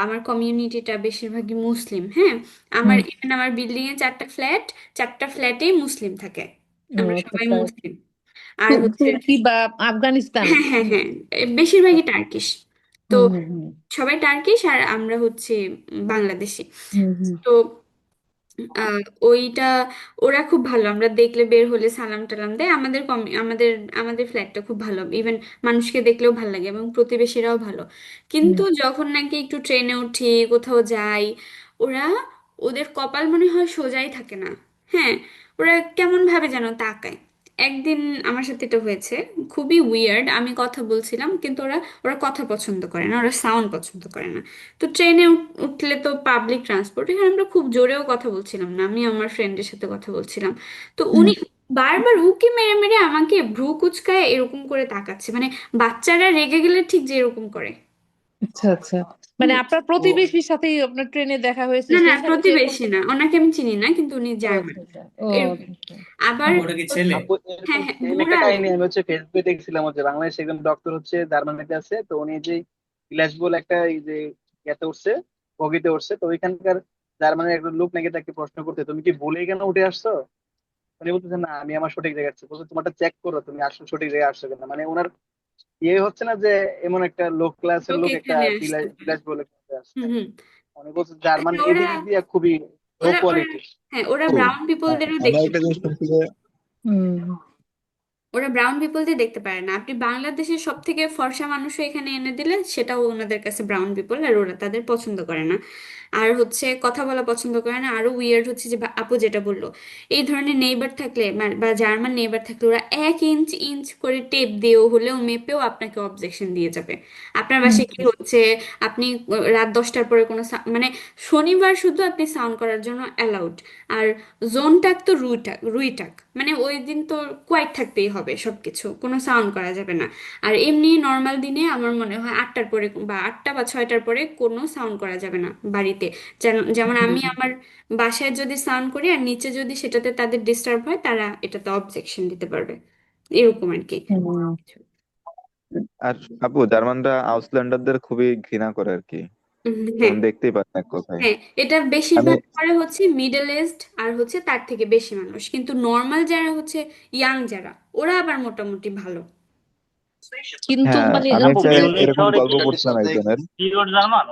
আমার কমিউনিটিটা বেশিরভাগই মুসলিম। হ্যাঁ, আমার হুম। এখানে আমার বিল্ডিং এ 4টা ফ্ল্যাট, 4টা ফ্ল্যাটেই মুসলিম থাকে। আমরা আচ্ছা, সবাই তাই। মুসলিম। আর হচ্ছে, তুর্কি বা আফগানিস্তান? হ্যাঁ হ্যাঁ হ্যাঁ, বেশিরভাগই টার্কিশ। তো হুম হুম হুম সবাই টার্কিশ আর আমরা হচ্ছে বাংলাদেশি। হুম হুম তো আহ, ওইটা, ওরা খুব ভালো, আমরা দেখলে বের হলে সালাম টালাম দেয়। আমাদের আমাদের ফ্ল্যাটটা খুব ভালো, ইভেন মানুষকে দেখলেও ভালো লাগে এবং প্রতিবেশীরাও ভালো। হুম। কিন্তু যখন নাকি একটু ট্রেনে উঠি, কোথাও যাই, ওরা, ওদের কপাল মনে হয় সোজাই থাকে না। হ্যাঁ, ওরা কেমন ভাবে যেন তাকায়। একদিন আমার সাথে এটা হয়েছে, খুবই উইয়ার্ড। আমি কথা বলছিলাম কিন্তু ওরা ওরা কথা পছন্দ করে না, ওরা সাউন্ড পছন্দ করে না। তো ট্রেনে উঠলে তো পাবলিক ট্রান্সপোর্ট, এখানে আমরা খুব জোরেও কথা বলছিলাম না, আমি আমার ফ্রেন্ডের সাথে কথা বলছিলাম। তো হুম। উনি বারবার উকি মেরে মেরে আমাকে ভ্রু কুঁচকায় এরকম করে তাকাচ্ছে, মানে বাচ্চারা রেগে গেলে ঠিক যে এরকম করে। আচ্ছা আচ্ছা, মানে হুম। আপনার ও প্রতিবেশীর সাথেই আপনার ট্রেনে দেখা হয়েছে, না না, সেই সাথে সে এরকম? প্রতিবেশী না, ওনাকে আমি চিনি না, কিন্তু উনি ও জার্মান আচ্ছা আচ্ছা, ও এরকম। আচ্ছা আচ্ছা। আবার আপু ওটা কি ছেলে? আপু, হ্যাঁ এরকম হ্যাঁ, সেম একটা বুড়া কাহিনী লোক। আমি হচ্ছে ফেসবুকে দেখছিলাম, হচ্ছে বাংলাদেশে একজন ডক্টর হচ্ছে জার্মানিতে আছে, তো উনি যে ইলাজ বলে একটা এই যে ইয়াতে উঠছে, বগিতে উঠছে, তো ওইখানকার জার্মানির একজন লোক নাকি তাকে প্রশ্ন করতে, তুমি কি ভুলে কেন উঠে আসছো? উনি বলতেছে না, আমি আমার সঠিক জায়গায় আসছি। বলছে তোমারটা চেক করো, তুমি আসলে সঠিক জায়গায় আসছো কিনা। মানে ওনার ইয়ে হচ্ছে না যে এমন একটা লো ক্লাসের লোক লোক একটা এখানে আসতে বিলাস পারে। বিলাস বলে কথা আসছে। হুম হুম। উনি বলছে জার্মান হ্যাঁ, ওরা এদিক দিয়ে খুবই লো ওরা ওরা কোয়ালিটি। হ্যাঁ, ওরা ও, ব্রাউন পিপলদেরও আমি দেখতে একটা পারে জিনিস না। শুনছি যে হুম ওরা ব্রাউন পিপলদের দেখতে পারে না। আপনি বাংলাদেশের সব থেকে ফর্সা মানুষও এখানে এনে দিলে সেটাও ওনাদের কাছে ব্রাউন পিপল, আর ওরা তাদের পছন্দ করে না। আর হচ্ছে কথা বলা পছন্দ করে না। আরো উইয়ার্ড হচ্ছে যে আপু যেটা বললো, এই ধরনের নেইবার থাকলে বা জার্মান নেইবার থাকলে ওরা 1 ইঞ্চ ইঞ্চ করে টেপ দিয়েও হলেও মেপেও আপনাকে অবজেকশন দিয়ে যাবে। আপনার হুম বাসায় কি হচ্ছে, আপনি রাত 10টার পরে কোনো মানে শনিবার শুধু আপনি সাউন্ড করার জন্য অ্যালাউড। আর জোনটাক তো রুইটাক, মানে ওই দিন তো কোয়াইট থাকতেই হবে, সবকিছু কোনো সাউন্ড করা যাবে না। আর এমনি নর্মাল দিনে আমার মনে হয় 8টার পরে বা 8টা বা 6টার পরে কোনো সাউন্ড করা যাবে না বাড়িতে। যেমন আমি আমার বাসায় যদি সাউন্ড করি আর নিচে যদি সেটাতে তাদের ডিস্টার্ব হয়, তারা এটাতে অবজেকশন দিতে পারবে, এরকম আর কি। হুম আর আপু জার্মানরা আউসল্যান্ডারদের খুবই ঘৃণা করে আর কি, হ্যাঁ যেমন দেখতেই পারেন এক কথায়। হ্যাঁ, এটা আমি বেশিরভাগ করে হচ্ছে মিডল এজড আর হচ্ছে তার থেকে বেশি মানুষ, কিন্তু নর্মাল যারা হচ্ছে ইয়াং যারা, ওরা আবার মোটামুটি ভালো। কিন্তু হ্যাঁ, মানে আমি আপু একটা মিউনিক এরকম শহরে গল্প কি পড়ছিলাম একজনের। পিওর জার্মান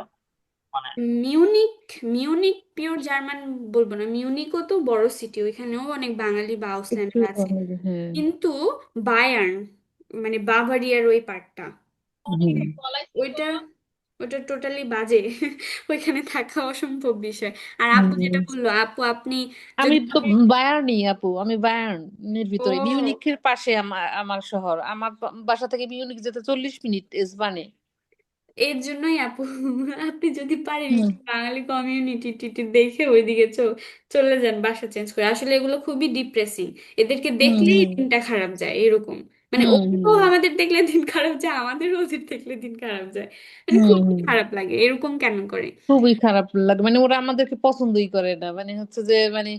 মানে? মিউনিক, মিউনিক পিওর জার্মান বলবো না, মিউনিকও তো বড় সিটি, ওইখানেও অনেক বাঙালি বা একটু আউসল্যান্ডার আছে। হ্যাঁ। কিন্তু বায়ার্ন, মানে বাভারিয়ার ওই পার্টটা, হুম ওইটা ওইটা টোটালি বাজে। ওইখানে থাকা অসম্ভব বিষয়। আর আপু যেটা হুম। বললো, আপু আপনি আমি যদি তো বায়ার্নই আপু, আমি বায়ার্নের ভিতরে, ও, মিউনিখের পাশে আমার আমার শহর, আমার বাসা থেকে মিউনিক যেতে 40 মিনিট এসবানে। এর জন্যই আপু, আপনি যদি পারেন হুম একটু বাঙালি কমিউনিটি টিটি দেখে ওইদিকে চলে যান, বাসা চেঞ্জ করে। আসলে এগুলো খুবই ডিপ্রেসিং, এদেরকে হুম দেখলেই হুম দিনটা খারাপ যায় এরকম। মানে হুম ওরাও হুম আমাদের দেখলে দিন খারাপ যায়, আমাদেরও ওদের দেখলে দিন খারাপ যায়। মানে হুম খুব হুম। খারাপ লাগে, এরকম কেন করে? খুবই খারাপ লাগে, মানে ওরা আমাদেরকে পছন্দই করে না, মানে হচ্ছে যে মানে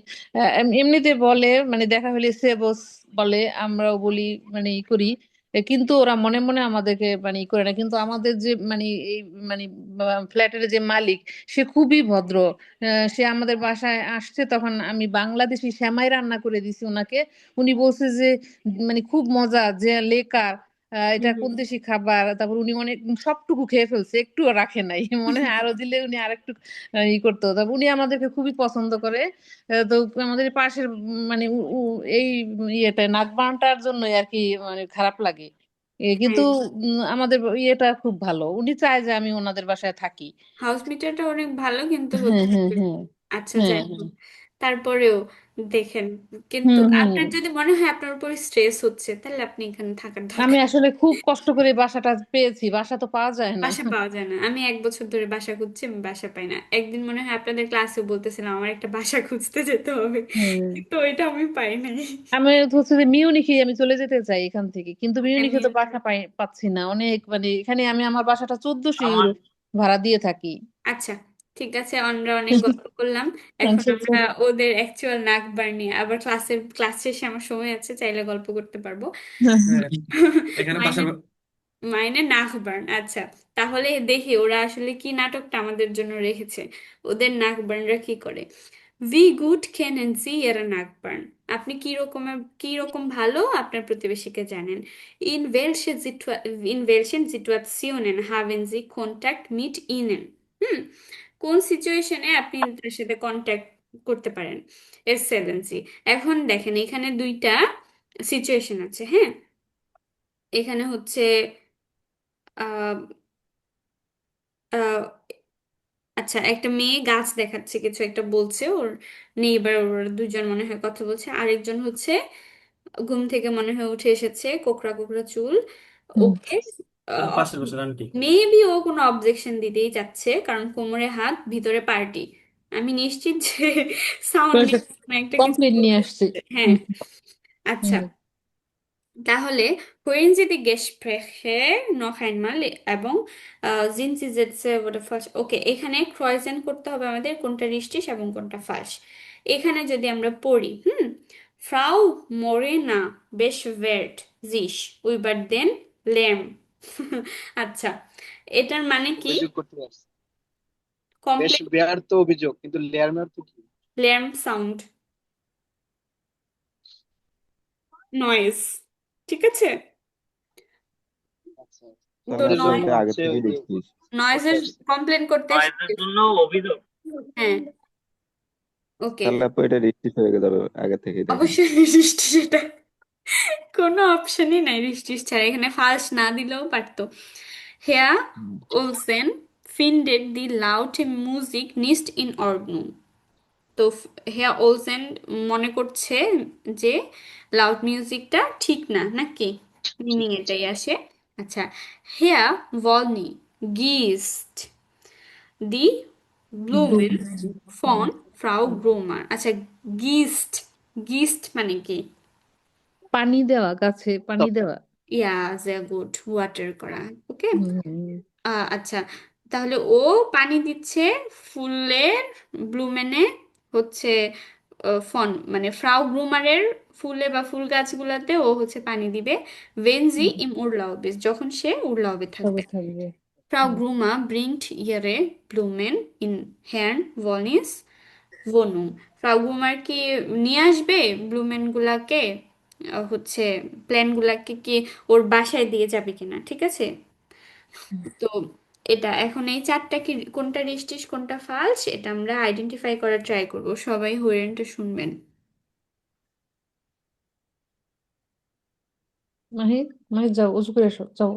এমনিতে বলে, মানে দেখা হলে সে বস বলে, আমরাও বলি, মানে ই করি, কিন্তু ওরা মনে মনে আমাদেরকে মানে ই করে না। কিন্তু আমাদের যে মানে এই মানে ফ্ল্যাটের যে মালিক, সে খুবই ভদ্র। সে আমাদের বাসায় আসছে, তখন আমি বাংলাদেশি সেমাই রান্না করে দিছি ওনাকে। উনি বলছে যে মানে খুব মজা, যে লেকার, এটা হুম কোন হুম। দেশি খাবার। তারপর উনি অনেক সবটুকু খেয়ে ফেলছে, একটুও রাখে নাই। মনে হয় আরো দিলে উনি আরেকটু ই করতো। তারপর উনি আমাদেরকে খুবই পছন্দ করে। তো আমাদের পাশের মানে এই ইয়েটা নাগবানটার জন্য আর কি মানে খারাপ লাগে। কিন্তু হ্যাঁ, আমাদের ইয়েটা খুব ভালো, উনি চায় যে আমি ওনাদের বাসায় থাকি। হাউস মিটারটা অনেক ভালো, কিন্তু হ্যাঁ হচ্ছে হ্যাঁ হ্যাঁ আচ্ছা হ্যাঁ যাই হ্যাঁ। হোক, তারপরেও দেখেন, কিন্তু হুম হুম আপনার যদি মনে হয় আপনার উপর স্ট্রেস হচ্ছে তাহলে আপনি এখানে থাকার আমি দরকার। আসলে খুব কষ্ট করে বাসাটা পেয়েছি, বাসা তো পাওয়া যায় না। বাসা পাওয়া যায় না, আমি 1 বছর ধরে বাসা খুঁজছি, আমি বাসা পাই না। একদিন মনে হয় আপনাদের ক্লাসে বলতেছিলাম আমার একটা বাসা খুঁজতে যেতে হবে, হুম কিন্তু ওইটা আমি পাই নাই। আমি হচ্ছে যে মিউনিখে আমি চলে যেতে চাই এখান থেকে, কিন্তু মিউনিখে আমি তো বাসা পাচ্ছি না, অনেক মানে এখানে আমি আমার বাসাটা 1400 ইউরো আমার ভাড়া দিয়ে থাকি। আচ্ছা, ঠিক আছে, আমরা অনেক গল্প করলাম। এখন আচ্ছা, আচ্ছা। আমরা ওদের অ্যাকচুয়াল নাকবার নিয়ে আবার ক্লাস শেষে আমার সময় আছে, চাইলে গল্প করতে পারবো। হ্যাঁ, এখানে মাইনে বাসার মাইনে নাকবার্ন, আচ্ছা। তাহলে দেখি ওরা আসলে কি নাটকটা আমাদের জন্য রেখেছে। ওদের নাকবার্নরা কি করে। ভি গুড কেনেন সি এরা নাকবার্ন। আপনি কি রকম ভালো আপনার প্রতিবেশীকে জানেন। In welchen Situationen haben Sie Kontakt mit ihnen? হুম, কোন সিচুয়েশনে আপনি তার সাথে কন্ট্যাক্ট করতে পারেন। এক্সেলেন্সি। এখন দেখেন এখানে দুইটা সিচুয়েশন আছে, হ্যাঁ। এখানে হচ্ছে আহ আহ, আচ্ছা, একটা মেয়ে গাছ দেখাচ্ছে, কিছু একটা বলছে ওর নেইবার, ওর দুজন মনে হয় কথা বলছে। আরেকজন হচ্ছে ঘুম থেকে মনে হয় উঠে এসেছে, কোকড়া কোকড়া চুল। হুম। ওকে, পাশের বছর আন্টি। মেবি ও কোনো অবজেকশন দিতেই যাচ্ছে, কারণ কোমরে হাত, ভিতরে পার্টি। আমি নিশ্চিত যে সাউন্ড একটা কিছু কমপ্লেন নিয়ে বলতে আসছে। হবে। হ্যাঁ, হুম আচ্ছা। হুম তাহলে hören Sie die Gespräche noch einmal এবং sind Sie jetzt oder falsch? ওকে, এখানে ক্রয়েজেন করতে হবে আমাদের, কোনটা রিস্টিস এবং কোনটা ফালস। এখানে যদি আমরা পড়ি, ফ্রাউ Morena বেশওয়ার্ট sich über den Lärm। আচ্ছা, এটার মানে কি? অভিযোগ করতে পারছি। বেশ কমপ্লেন, বেয়ার তো অভিযোগ, কিন্তু লেয়ার মেয়ার তো কি? ল্যাম্প সাউন্ড, নয়েজ, ঠিক আছে। আচ্ছা, তো তাহলে আমাদের তো জন্য এটা আগে হচ্ছে থেকে ওই যে দেখছিস। করতে নয়েজের আসছে। কমপ্লেন করতে নয়েজের এসেছে। জন্য অভিযোগ। হ্যাঁ, ওকে। তাহলে আপু এটা রিস্ট্রিক্ট হয়ে যাবে আগে থেকে দেখেন। অবশ্যই বৃষ্টি, সেটা কোনো অপশনই নাই বৃষ্টি ছাড়া, এখানে ফালস না দিলেও পারতো। হেয়া হুম। Olsen findet die laute Musik nicht in Ordnung। তো হেয়া ওলসেন মনে করছে যে লাউড মিউজিকটা ঠিক না, নাকি ঠিক মিনিং আছে। এটাই আসে। আচ্ছা, হেয়া ভলনি গিস্ট দি ব্লুমেন ফন ফ্রাউ গ্রোমার। আচ্ছা, গিস্ট, গিস্ট মানে কি? পানি দেওয়া, গাছে পানি দেওয়া। ইয়া, sehr গুড, ওয়াটার করা। ওকে, হুম আচ্ছা। তাহলে ও পানি দিচ্ছে ফুলের, ব্লুমেনে হচ্ছে ফন মানে ফ্রাউ ব্লুমারের ফুলে বা ফুল গাছগুলাতে ও হচ্ছে পানি দিবে। ভেনজি হুম, ইম উরলাউবে, যখন সে উরলাউবে থাকবে। তবে থাকবে। ফ্রাউ হুম, গ্রুমা ব্রিংট ইয়েরে ব্লুমেন ইন হ্যান্ড ভনিস ভনুম। ফ্রাউ গ্রুমার কি নিয়ে আসবে ব্লুমেন গুলাকে, হচ্ছে প্ল্যান গুলাকে কি ওর বাসায় দিয়ে যাবে কিনা, ঠিক আছে। তো এটা এখন এই চারটা কি, কোনটা রিস্টিস কোনটা ফালস, এটা আমরা আইডেন্টিফাই করার ট্রাই করব। সবাই হোয়েরেনটা শুনবেন। মাহির, মাহির যাও, উজু করে এসো, যাও।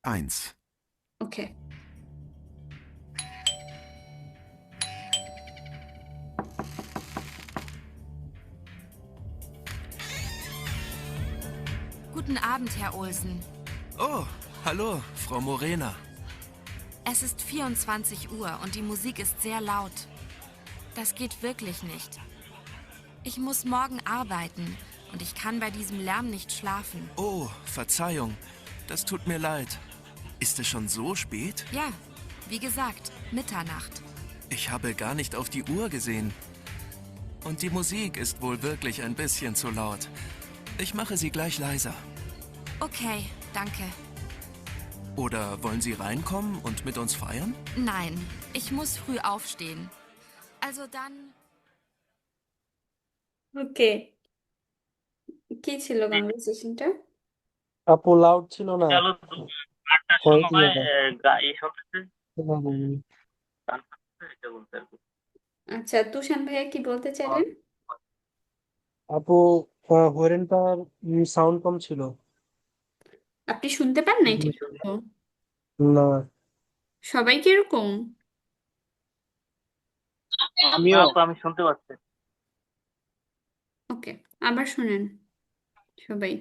Eins. ওকে, Guten Abend, Herr Olsen. Oh, hallo, Frau Morena. Es ist 24 Uhr und die Musik ist sehr laut. Das geht wirklich nicht. Ich muss morgen arbeiten und ich kann bei diesem Lärm nicht schlafen. Oh, Verzeihung. Das tut mir leid. Ist es schon so spät? Ja, wie gesagt, Mitternacht. Ich habe gar nicht auf die Uhr gesehen. Und die Musik ist wohl wirklich ein bisschen zu laut. Ich mache sie gleich leiser. Okay, danke. Oder wollen Sie reinkommen und mit uns feiern? Nein, ich muss früh aufstehen. Also dann. ওকে, কি ছিল কনভারসেশনটা? আপু loud ছিল না, চলো 8টার voice সময় ইয়েটা। এই শুনতেছে, গান শুনতেছে, এটা বলতে আর কি। আচ্ছা, তুষান ভাইয়া কি বলতে চাইলেন? আপু হরেনটার সাউন্ড কম ছিল। আপনি শুনতে পান নাই ঠিক মতো? না, সবাই কি এরকম? আমিও। আপু আমি শুনতে পাচ্ছি। ওকে, আবার শুনেন সবাই।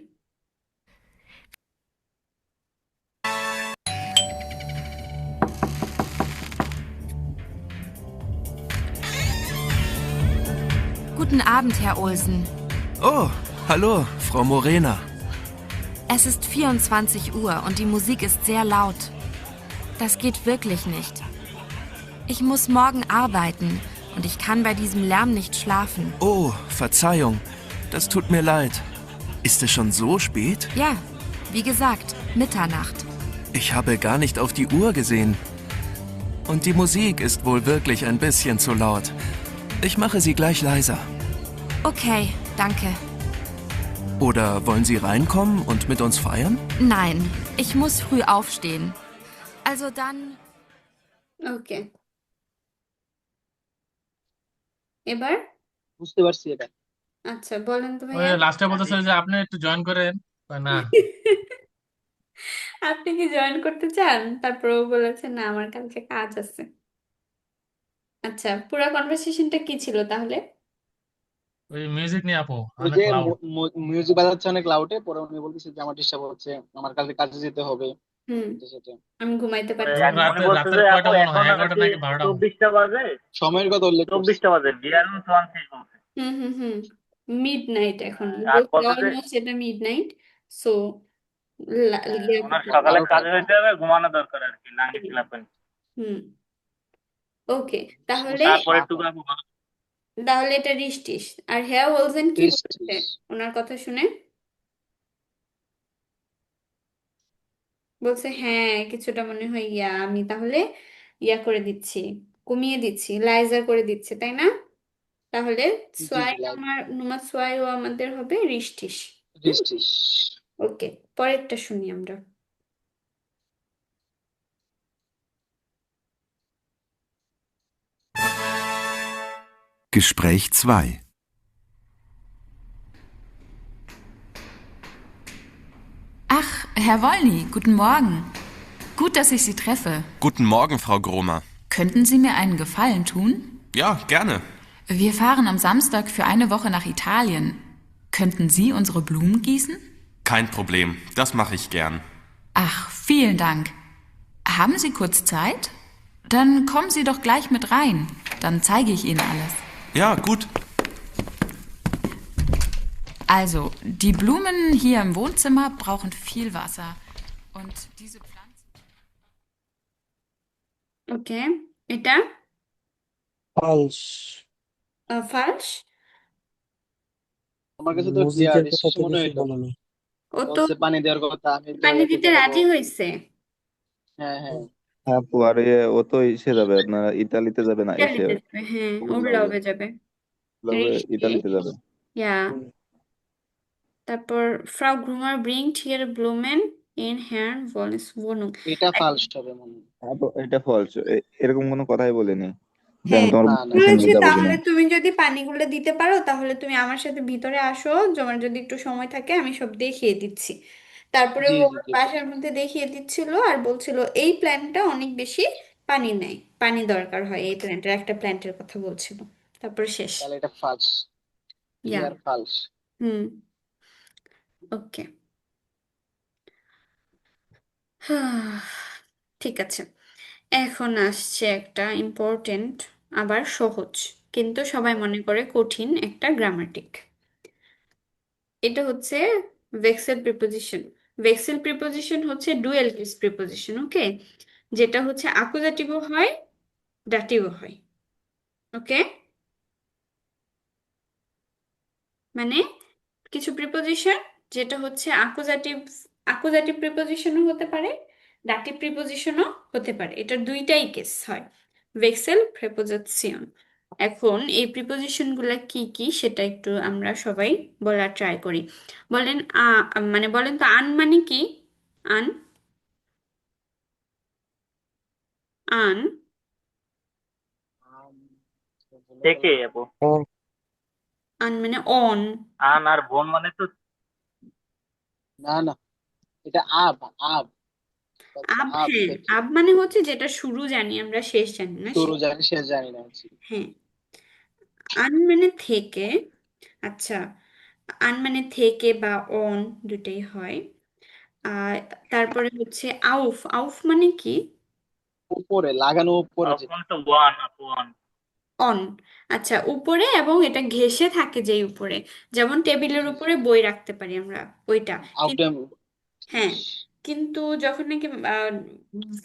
Guten Abend, Herr Olsen. Oh, hallo, Frau Morena. Es ist 24 Uhr und die Musik ist sehr laut. Das geht wirklich nicht. Ich muss morgen arbeiten und ich kann bei diesem Lärm nicht schlafen. Oh, Verzeihung. Das tut mir leid. Ist es schon so spät? Ja, wie gesagt, Mitternacht. Ich habe gar nicht auf die Uhr gesehen. Und die Musik ist wohl wirklich ein bisschen zu laut. Ich mache sie gleich leiser. Okay, danke. Oder wollen Sie reinkommen und mit uns feiern? Nein, ich muss früh aufstehen. Also dann, ওকে, এবার বুঝতে পারছি এটা। আচ্ছা বলেন তো ওই ভাইয়া। লাস্টে বলতেছিল যে আপনি একটু জয়েন করেন, কয় না। আপনি কি জয়েন করতে চান? তারপর ও বলেছে না আমার কালকে কাজ আছে। আচ্ছা, পুরো কনভারসেশনটা কি ছিল তাহলে? ওই মিউজিক নিয়ে আপু, ওই অনেক যে লাউড। মিউজিক বাজাচ্ছে অনেক লাউডে, পরে উনি বলতেছে যে আমার ডিস্টার্ব হচ্ছে, আমার কালকে কাজে যেতে হবে। হুম, এটা সেটা। আমি ঘুমাইতে ওই পারছি এবং এক না। উনি রাতে বলছে রাতের যে আপু কয়টা মনে হয়, এখন 11টা নাকি নাকি 12টা মনে হয়। 24টা বাজে। সময়ের কথা উল্লেখ করছি। 24টা বাজে, 24 বলছে। হুম হুম হুম, মিড নাইট এখন আর বলছে, বলছে যে অলমোস্ট এটা মিড নাইট। সো ওনার সকালে 12টা। কাজে যেতে হবে, ঘুমানো দরকার আর কি, নাইট ক্লাবে। হুম, ওকে, তাহলে তারপরে একটু আপু তাহলে এটা রিস্টিস। আর হেয়া ওলসেন কি টিস বলছে টিস। ওনার কথা শুনে? বলছে হ্যাঁ কিছুটা মনে হয় আমি তাহলে করে দিচ্ছি, কমিয়ে দিচ্ছি, লাইজার করে দিচ্ছি, তাই না? তাহলে জি সোয়াই জি, লাইক আমার নুমা সোয়াই ও আমাদের হবে রিস্টিস। টিস টিস। ওকে, পরেরটা শুনি আমরা। Gespräch 2. Ach, Herr Wollny, guten Morgen. Gut, dass ich Sie treffe. Guten Morgen, Frau Gromer. Könnten Sie mir einen Gefallen tun? Ja, gerne. Wir fahren am Samstag für eine Woche nach Italien. Könnten Sie unsere Blumen gießen? Kein Problem, das mache ich gern. Ach, vielen Dank. Haben Sie kurz Zeit? Dann kommen Sie doch gleich mit rein. Dann zeige ich Ihnen alles. Ja, gut. Also, die Blumen hier im Wohnzimmer brauchen viel Wasser. Und diese Pflanzen... ওকে, এটা ফালস। ফালস। আমার কাছে তো clear মুজিকের কথা শেষে তো মনে কিছু হইলো বলেনি। ও তো বলছে পানি দেওয়ার কথা, আমি তো পানি একে দিতে যাব। রাজি হয়েছে। হ্যাঁ হ্যাঁ। আপু আর ও তো ইসে যাবে, আপনার ইতালিতে যাবে না এসে, ইটালিতে যাবে, হ্যাঁ ওর লবে লবে যাবে। রিশকে, ইতালিতে যাবে। ইয়া। তারপর ফ্রাউ গ্রুমার ব্রিংট হিয়ার ব্লুমেন ইন হ্যান্ড ভলিস wohnung। এটা ফার্স্ট হবে মনে হয়। আপু এটা ফলস, এরকম কোনো কথাই বলিনি যে আমি হ্যাঁ তোমার না না। এসে বলেছি, নিয়ে যাবো কিনা। তাহলে তুমি যদি পানিগুলো দিতে পারো তাহলে তুমি আমার সাথে ভিতরে আসো, তোমার যদি একটু সময় থাকে আমি সব দেখিয়ে দিচ্ছি। তারপরে জি ও জি ওর জি। বাসার মধ্যে দেখিয়ে দিচ্ছিল আর বলছিল এই প্ল্যান্টটা অনেক বেশি পানি নেয়, পানি দরকার হয় এই প্ল্যান্টের, একটা প্ল্যান্টের কথা বলছিল। তারপর শেষ। তাহলে এটা ফার্স্ট, ইয়া, ক্লিয়ার ফালস। হুম, ওকে। ঠিক আছে, এখন আসছে একটা ইম্পর্টেন্ট আবার সহজ, কিন্তু সবাই মনে করে কঠিন একটা গ্রামাটিক। এটা হচ্ছে ভেক্সেল প্রিপোজিশন। ভেক্সেল প্রিপোজিশন হচ্ছে ডুয়েল কেস প্রিপোজিশন, ওকে, যেটা হচ্ছে অ্যাকুজাটিভও হয় ডাটিভও হয়। ওকে, মানে কিছু প্রিপোজিশন যেটা হচ্ছে অ্যাকুজাটিভ, অ্যাকুজাটিভ প্রিপোজিশনও হতে পারে, ডাটিভ প্রিপোজিশনও হতে পারে, এটার দুইটাই কেস হয় ভেক্সেল প্রিপোজিশন। এখন এই প্রিপোজিশন গুলা কি কি সেটা একটু আমরা সবাই বলার ট্রাই করি। বলেন মানে বলেন তো আন মানে কি? আন, আন, থেকে আপু। আন মানে অন। আন আর বোন মানে তো না না, এটা আব, আব। আচ্ছা, আব, আপ হ্যাঁ, থেকে। আব মানে হচ্ছে যেটা শুরু জানি আমরা, শেষ জানি না। শুরু জানি শেষ জানি না। জি। হ্যাঁ। আন মানে থেকে। আচ্ছা, আন মানে থেকে বা অন, দুটাই হয়। আর তারপরে হচ্ছে আউফ। আউফ মানে কি? উপরে লাগানো, উপরে যেটা। অপশন তো ওয়ান, আপু ওয়ান। অন। আচ্ছা, উপরে এবং এটা ঘেঁষে থাকে যেই উপরে, যেমন টেবিলের উপরে বই রাখতে পারি আমরা, ওইটা। Out time. হ্যাঁ, কিন্তু যখন নাকি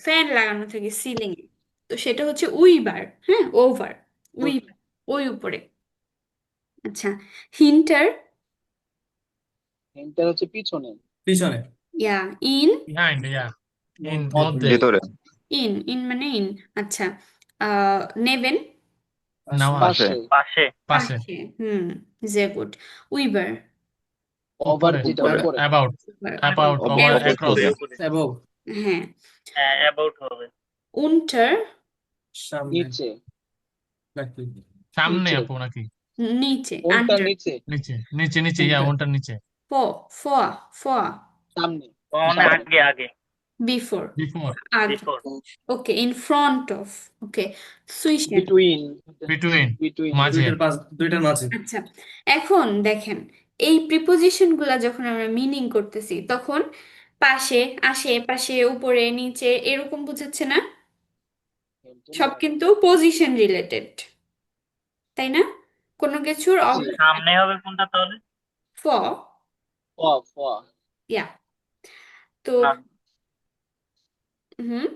ফ্যান লাগানো থাকে সিলিং এ, তো সেটা হচ্ছে উইবার। হ্যাঁ, ওভার, উইবার, ওই উপরে। আচ্ছা, হিন্টার। এটা হচ্ছে পিছনে। পিছনে। ইয়া, ইন। বিহাইন্ড, ইয়া, ইন, মধ্যে। ভেতরে। ইন, ইন মানে ইন। আচ্ছা, নেভেন। নেওয়া, পাশে। পাশে। পাশে। পাশে। পাশে। হুম, যে গুড। উইবার। ওভার উপরে, যেটা উপরে। উপরে। অ্যাবাউট, অ্যাবাউট, ওভার, অবশ্যই অ্যাক্রস। উপরে। অ্যাবভ। হ্যাঁ। অ্যাবাউট হবে। উন্টার। সামনে। নিচে। নাকি? সামনে নিচে। আপু নাকি? নিচে, কোনটা আন্ডার। নিচে? নিচে, নিচে, নিচে, ইয়া, কোনটা? ওনটার নিচে। ফ, ফোয়া, ফোয়া। সামনে। মানে সামনে। আগে আগে। বিফোর, বিফোর, আগে। Before. Okay, in front of. Okay, সুইশন। বিটুইন। Between, between. মাঝে। দুইটার মাঝে। আচ্ছা, এখন দেখেন, এই প্রিপোজিশন গুলা যখন আমরা মিনিং করতেছি, তখন পাশে, আশেপাশে, উপরে, নিচে, এরকম বুঝাচ্ছে না? সব কিন্তু পজিশন রিলেটেড, তাই না? কোনো কিছুর জি। অবস্থান। সামনে হবে কোনটা তাহলে? ফ। ফ, ফ। ইয়া। তো না, হুম,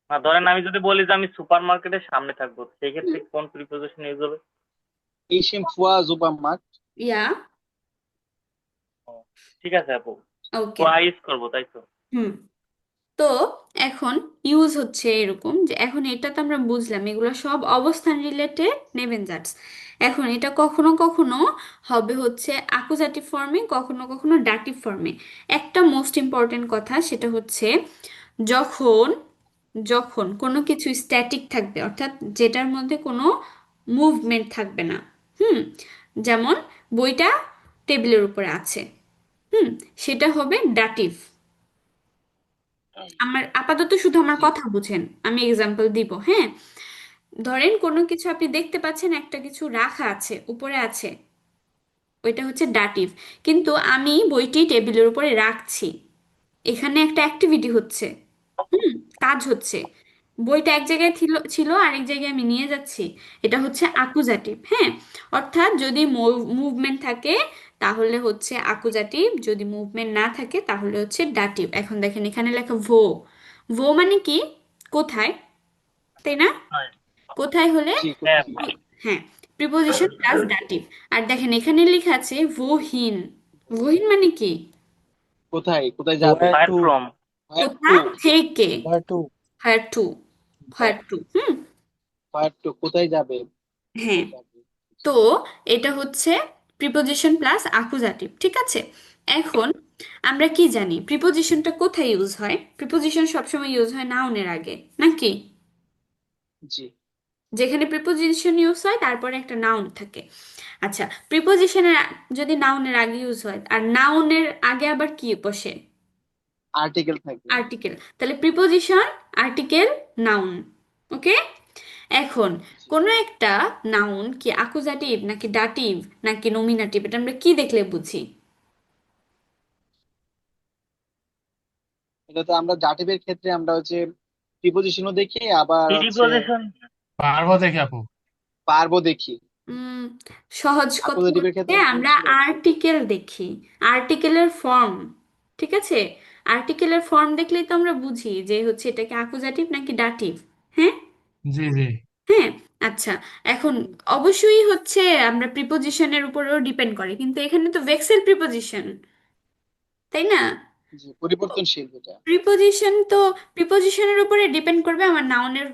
না, ধরেন আমি যদি বলি যে আমি সুপার মার্কেটের সামনে থাকবো, সেই ক্ষেত্রে কোন প্রিপোজিশন ইউজ হবে? ইসিম ফুয়া সুপারমার্কেট। ইয়া। ও, ঠিক আছে আপু, ওকে। ওয়াই ইউজ করবো তাই তো? হুম। তো এখন ইউজ হচ্ছে এরকম যে, এখন এটা তো আমরা বুঝলাম এগুলো সব অবস্থান রিলেটেড নেবেন জাস্ট। এখন এটা কখনো কখনো হবে হচ্ছে আকুজাটিভ ফর্মে, কখনো কখনো ডাটিভ ফর্মে। একটা মোস্ট ইম্পর্টেন্ট কথা সেটা হচ্ছে, যখন যখন কোনো কিছু স্ট্যাটিক থাকবে, অর্থাৎ যেটার মধ্যে কোনো মুভমেন্ট থাকবে না। হুম, যেমন বইটা টেবিলের উপরে আছে। হুম, সেটা হবে ডাটিভ। আমার আপাতত শুধু আমার জি। কথা বুঝেন, আমি এক্সাম্পল দিব। হ্যাঁ, ধরেন কোনো কিছু আপনি দেখতে পাচ্ছেন, একটা কিছু রাখা আছে, উপরে আছে, ওইটা হচ্ছে ডাটিভ। কিন্তু আমি বইটি টেবিলের উপরে রাখছি, এখানে একটা অ্যাক্টিভিটি হচ্ছে। হুম, কাজ হচ্ছে। বইটা এক জায়গায় ছিল ছিল আরেক জায়গায় আমি নিয়ে যাচ্ছি, এটা হচ্ছে আকুজাটিভ। হ্যাঁ, অর্থাৎ যদি মুভমেন্ট থাকে তাহলে হচ্ছে আকুজাটিভ, যদি মুভমেন্ট না থাকে তাহলে হচ্ছে ডাটিভ। এখন দেখেন এখানে লেখা ভো। ভো মানে কি? কোথায়, তাই না? হয়। কোথায় হলে, জি, হ্যাঁ। কোথায়? হ্যাঁ, প্রিপোজিশন প্লাস ডাটিভ। আর দেখেন এখানে লেখা আছে ভোহীন। ভোহীন মানে কি? কোথায়, কোথায় যাবে? Where fire to? From. Where কোথা টু। থেকে। Where to? Higher to, higher to. Hmm, where to, কোথায় যাবে? হ্যাঁ। কোথায় যাবে? তো এটা হচ্ছে প্রিপোজিশন প্লাস আকুজাটিভ, ঠিক আছে? এখন আমরা কি জানি প্রিপোজিশনটা কোথায় ইউজ হয়? প্রিপোজিশন সবসময় ইউজ হয় নাউনের আগে, নাকি? জি। যেখানে প্রিপোজিশন ইউজ হয় তারপরে একটা নাউন থাকে। আচ্ছা, প্রিপোজিশনের যদি নাউনের আগে ইউজ হয়, আর নাউনের আগে আবার কি বসে? আর্টিকেল থাকে। আর্টিকেল। তাহলে প্রিপোজিশন, আর্টিকেল, নাউন। ওকে। এখন জি। কোনো একটা নাউন কি আকুজাটিভ নাকি ডাটিভ নাকি নমিনাটিভ, এটা আমরা কি দেখলে বুঝি? এটা তো আমরা জাটিভের ক্ষেত্রে আমরা হচ্ছে প্রিপোজিশনও দেখি, আবার হচ্ছে প্রিপোজিশন। পারবো দেখি আপু। পারবো দেখি। উম, সহজ কথা অপোজিটিভের বলতে ক্ষেত্রে আমরা হচ্ছে আর্টিকেল দেখি, আর্টিকেলের ফর্ম। ঠিক আছে, আর্টিকেলের ফর্ম দেখলেই তো আমরা বুঝি যে হচ্ছে এটা কি আকুজাটিভ নাকি ডাটিভ। হ্যাঁ। জি, জি। হ্যাঁ। আচ্ছা, এখন অবশ্যই হচ্ছে আমরা প্রিপোজিশনের উপরেও ডিপেন্ড করে, কিন্তু এখানে তো ভেক্সেল প্রিপোজিশন, তাই না? জি, পরিবর্তনশীল যেটা। প্রিপোজিশন তো প্রিপোজিশনের উপরে ডিপেন্ড করবে আমার নাউনের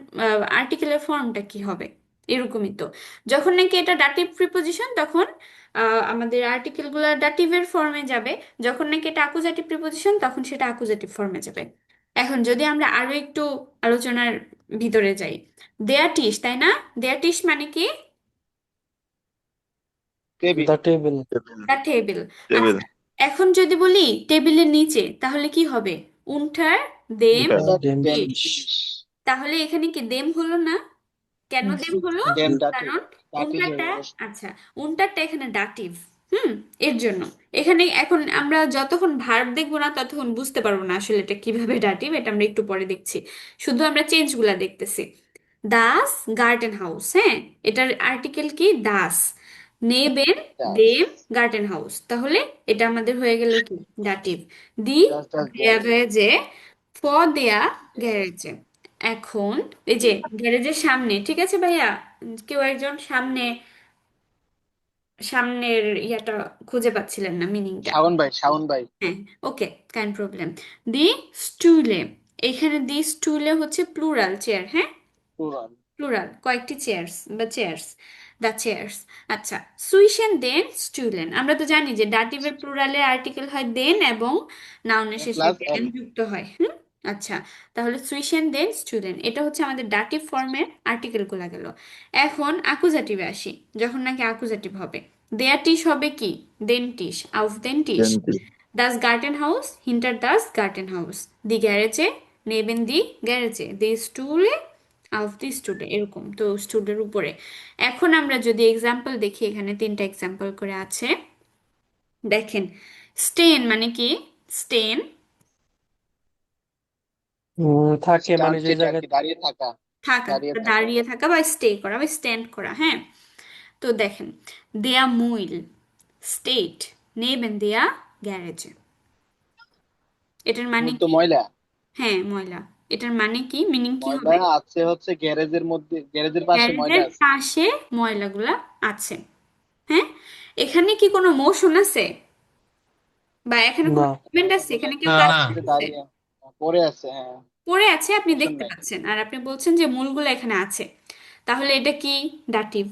আর্টিকেলের ফর্মটা কি হবে, এরকমই তো। যখন নাকি এটা ডাটিভ প্রিপোজিশন তখন আমাদের আর্টিকেলগুলো ডাটিভের ফর্মে যাবে, যখন নাকি এটা আকুজাটিভ প্রিপোজিশন তখন সেটা আকুজাটিভ ফর্মে যাবে। এখন যদি আমরা আরো একটু আলোচনার ভিতরে যাই, দেয়াটিস, তাই না? দেয়াটিস মানে কি? Table. The table. Table. Table. Table. আচ্ছা, এখন যদি বলি টেবিলের নিচে তাহলে কি হবে? উন্টার দেম এটা Dem ডেম ফিশ। fish. ফিশ। তাহলে এখানে কি দেম হলো না? কেন দেম হলো? ডেম ডাটিভ, কারণ ডাটিভ হয়ে উনটাটা, বসে। আচ্ছা, উনটারটা এখানে ডাটিভ। এর জন্য এখানে এখন আমরা যতক্ষণ ভার্ব দেখবো না ততক্ষণ বুঝতে পারবো না আসলে এটা কিভাবে ডাটিভ, এটা আমরা একটু পরে দেখছি। শুধু আমরা চেঞ্জ গুলা দেখতেছি। দাস গার্ডেন হাউস, হ্যাঁ, এটার আর্টিকেল কি? দাস। নেবেন ডাস, দেম গার্ডেন হাউস, তাহলে এটা আমাদের হয়ে গেল কি? ডাটিভ। দি ডাস ডাস গ্যারেজ, গ্যারেজে, ফ দেয়া গ্যারেজে। এখন এই যে গ্যারেজের সামনে, ঠিক আছে ভাইয়া, কেউ একজন সামনে, সামনের ইয়াটা খুঁজে পাচ্ছিলেন না, মিনিংটা। শাওন ভাই, শাওন ভাই। হ্যাঁ, ওকে, কাইন প্রবলেম। দি স্টুলে, এখানে দি স্টুলে হচ্ছে প্লুরাল চেয়ার, হ্যাঁ, পুরান, প্লুরাল কয়েকটি চেয়ার্স বা চেয়ার্স, দ্য চেয়ার্স। আচ্ছা, সুইশেন দেন স্টুলেন, আমরা তো জানি যে ডাটিভের প্লুরালের আর্টিকেল হয় দেন এবং নাউনের শেষে প্লাস এন। দেন যুক্ত হয়। আচ্ছা, তাহলে সুইশেন দেন স্টুডেন্ট, এটা হচ্ছে আমাদের ডাটিভ ফর্মের আর্টিকেল গুলা গেল। এখন আকুজাটিভে আসি, যখন নাকি আকুজাটিভ হবে, দেয়ার টিশ হবে কি? দেন টিশ, আউফ দেন টিশ। Dentist. Das Gartenhaus, hinter das Gartenhaus, die গ্যারেজে, neben die গ্যারেজে, die Stühle, auf die Stühle, এরকম তো স্টুলের উপরে। এখন আমরা যদি এক্সাম্পল দেখি, এখানে তিনটা এক্সাম্পল করে আছে, দেখেন। স্টেন মানে কি? স্টেন থাকে স্টান মানে যে যেটা আর জায়গায় কি দাঁড়িয়ে থাকা, থাকা, দাঁড়িয়ে বা থাকা। দাঁড়িয়ে থাকা, বা স্টে করা, বা স্ট্যান্ড করা, হ্যাঁ। তো দেখেন, দেয়া মুইল স্টেট নেবেন দেয়া গ্যারেজে, এটার মানে মূল তো কি? ময়লা, হ্যাঁ, ময়লা। এটার মানে কি, মিনিং কি ময়লা হবে? আছে হচ্ছে গ্যারেজের মধ্যে, গ্যারেজের পাশে ময়লা গ্যারেজের আছে। পাশে ময়লাগুলা আছে, হ্যাঁ। এখানে কি কোনো মোশন আছে, বা এখানে কোনো না মুভমেন্ট আছে? এখানে কেউ না কাজ না, এটা করতেছে? দাঁড়িয়ে পড়ে আছে, হ্যাঁ, পড়ে আছে, আপনি মোশন দেখতে নাই। পাচ্ছেন, আর আপনি বলছেন যে মূলগুলো এখানে আছে, তাহলে এটা কি? ডাটিভ।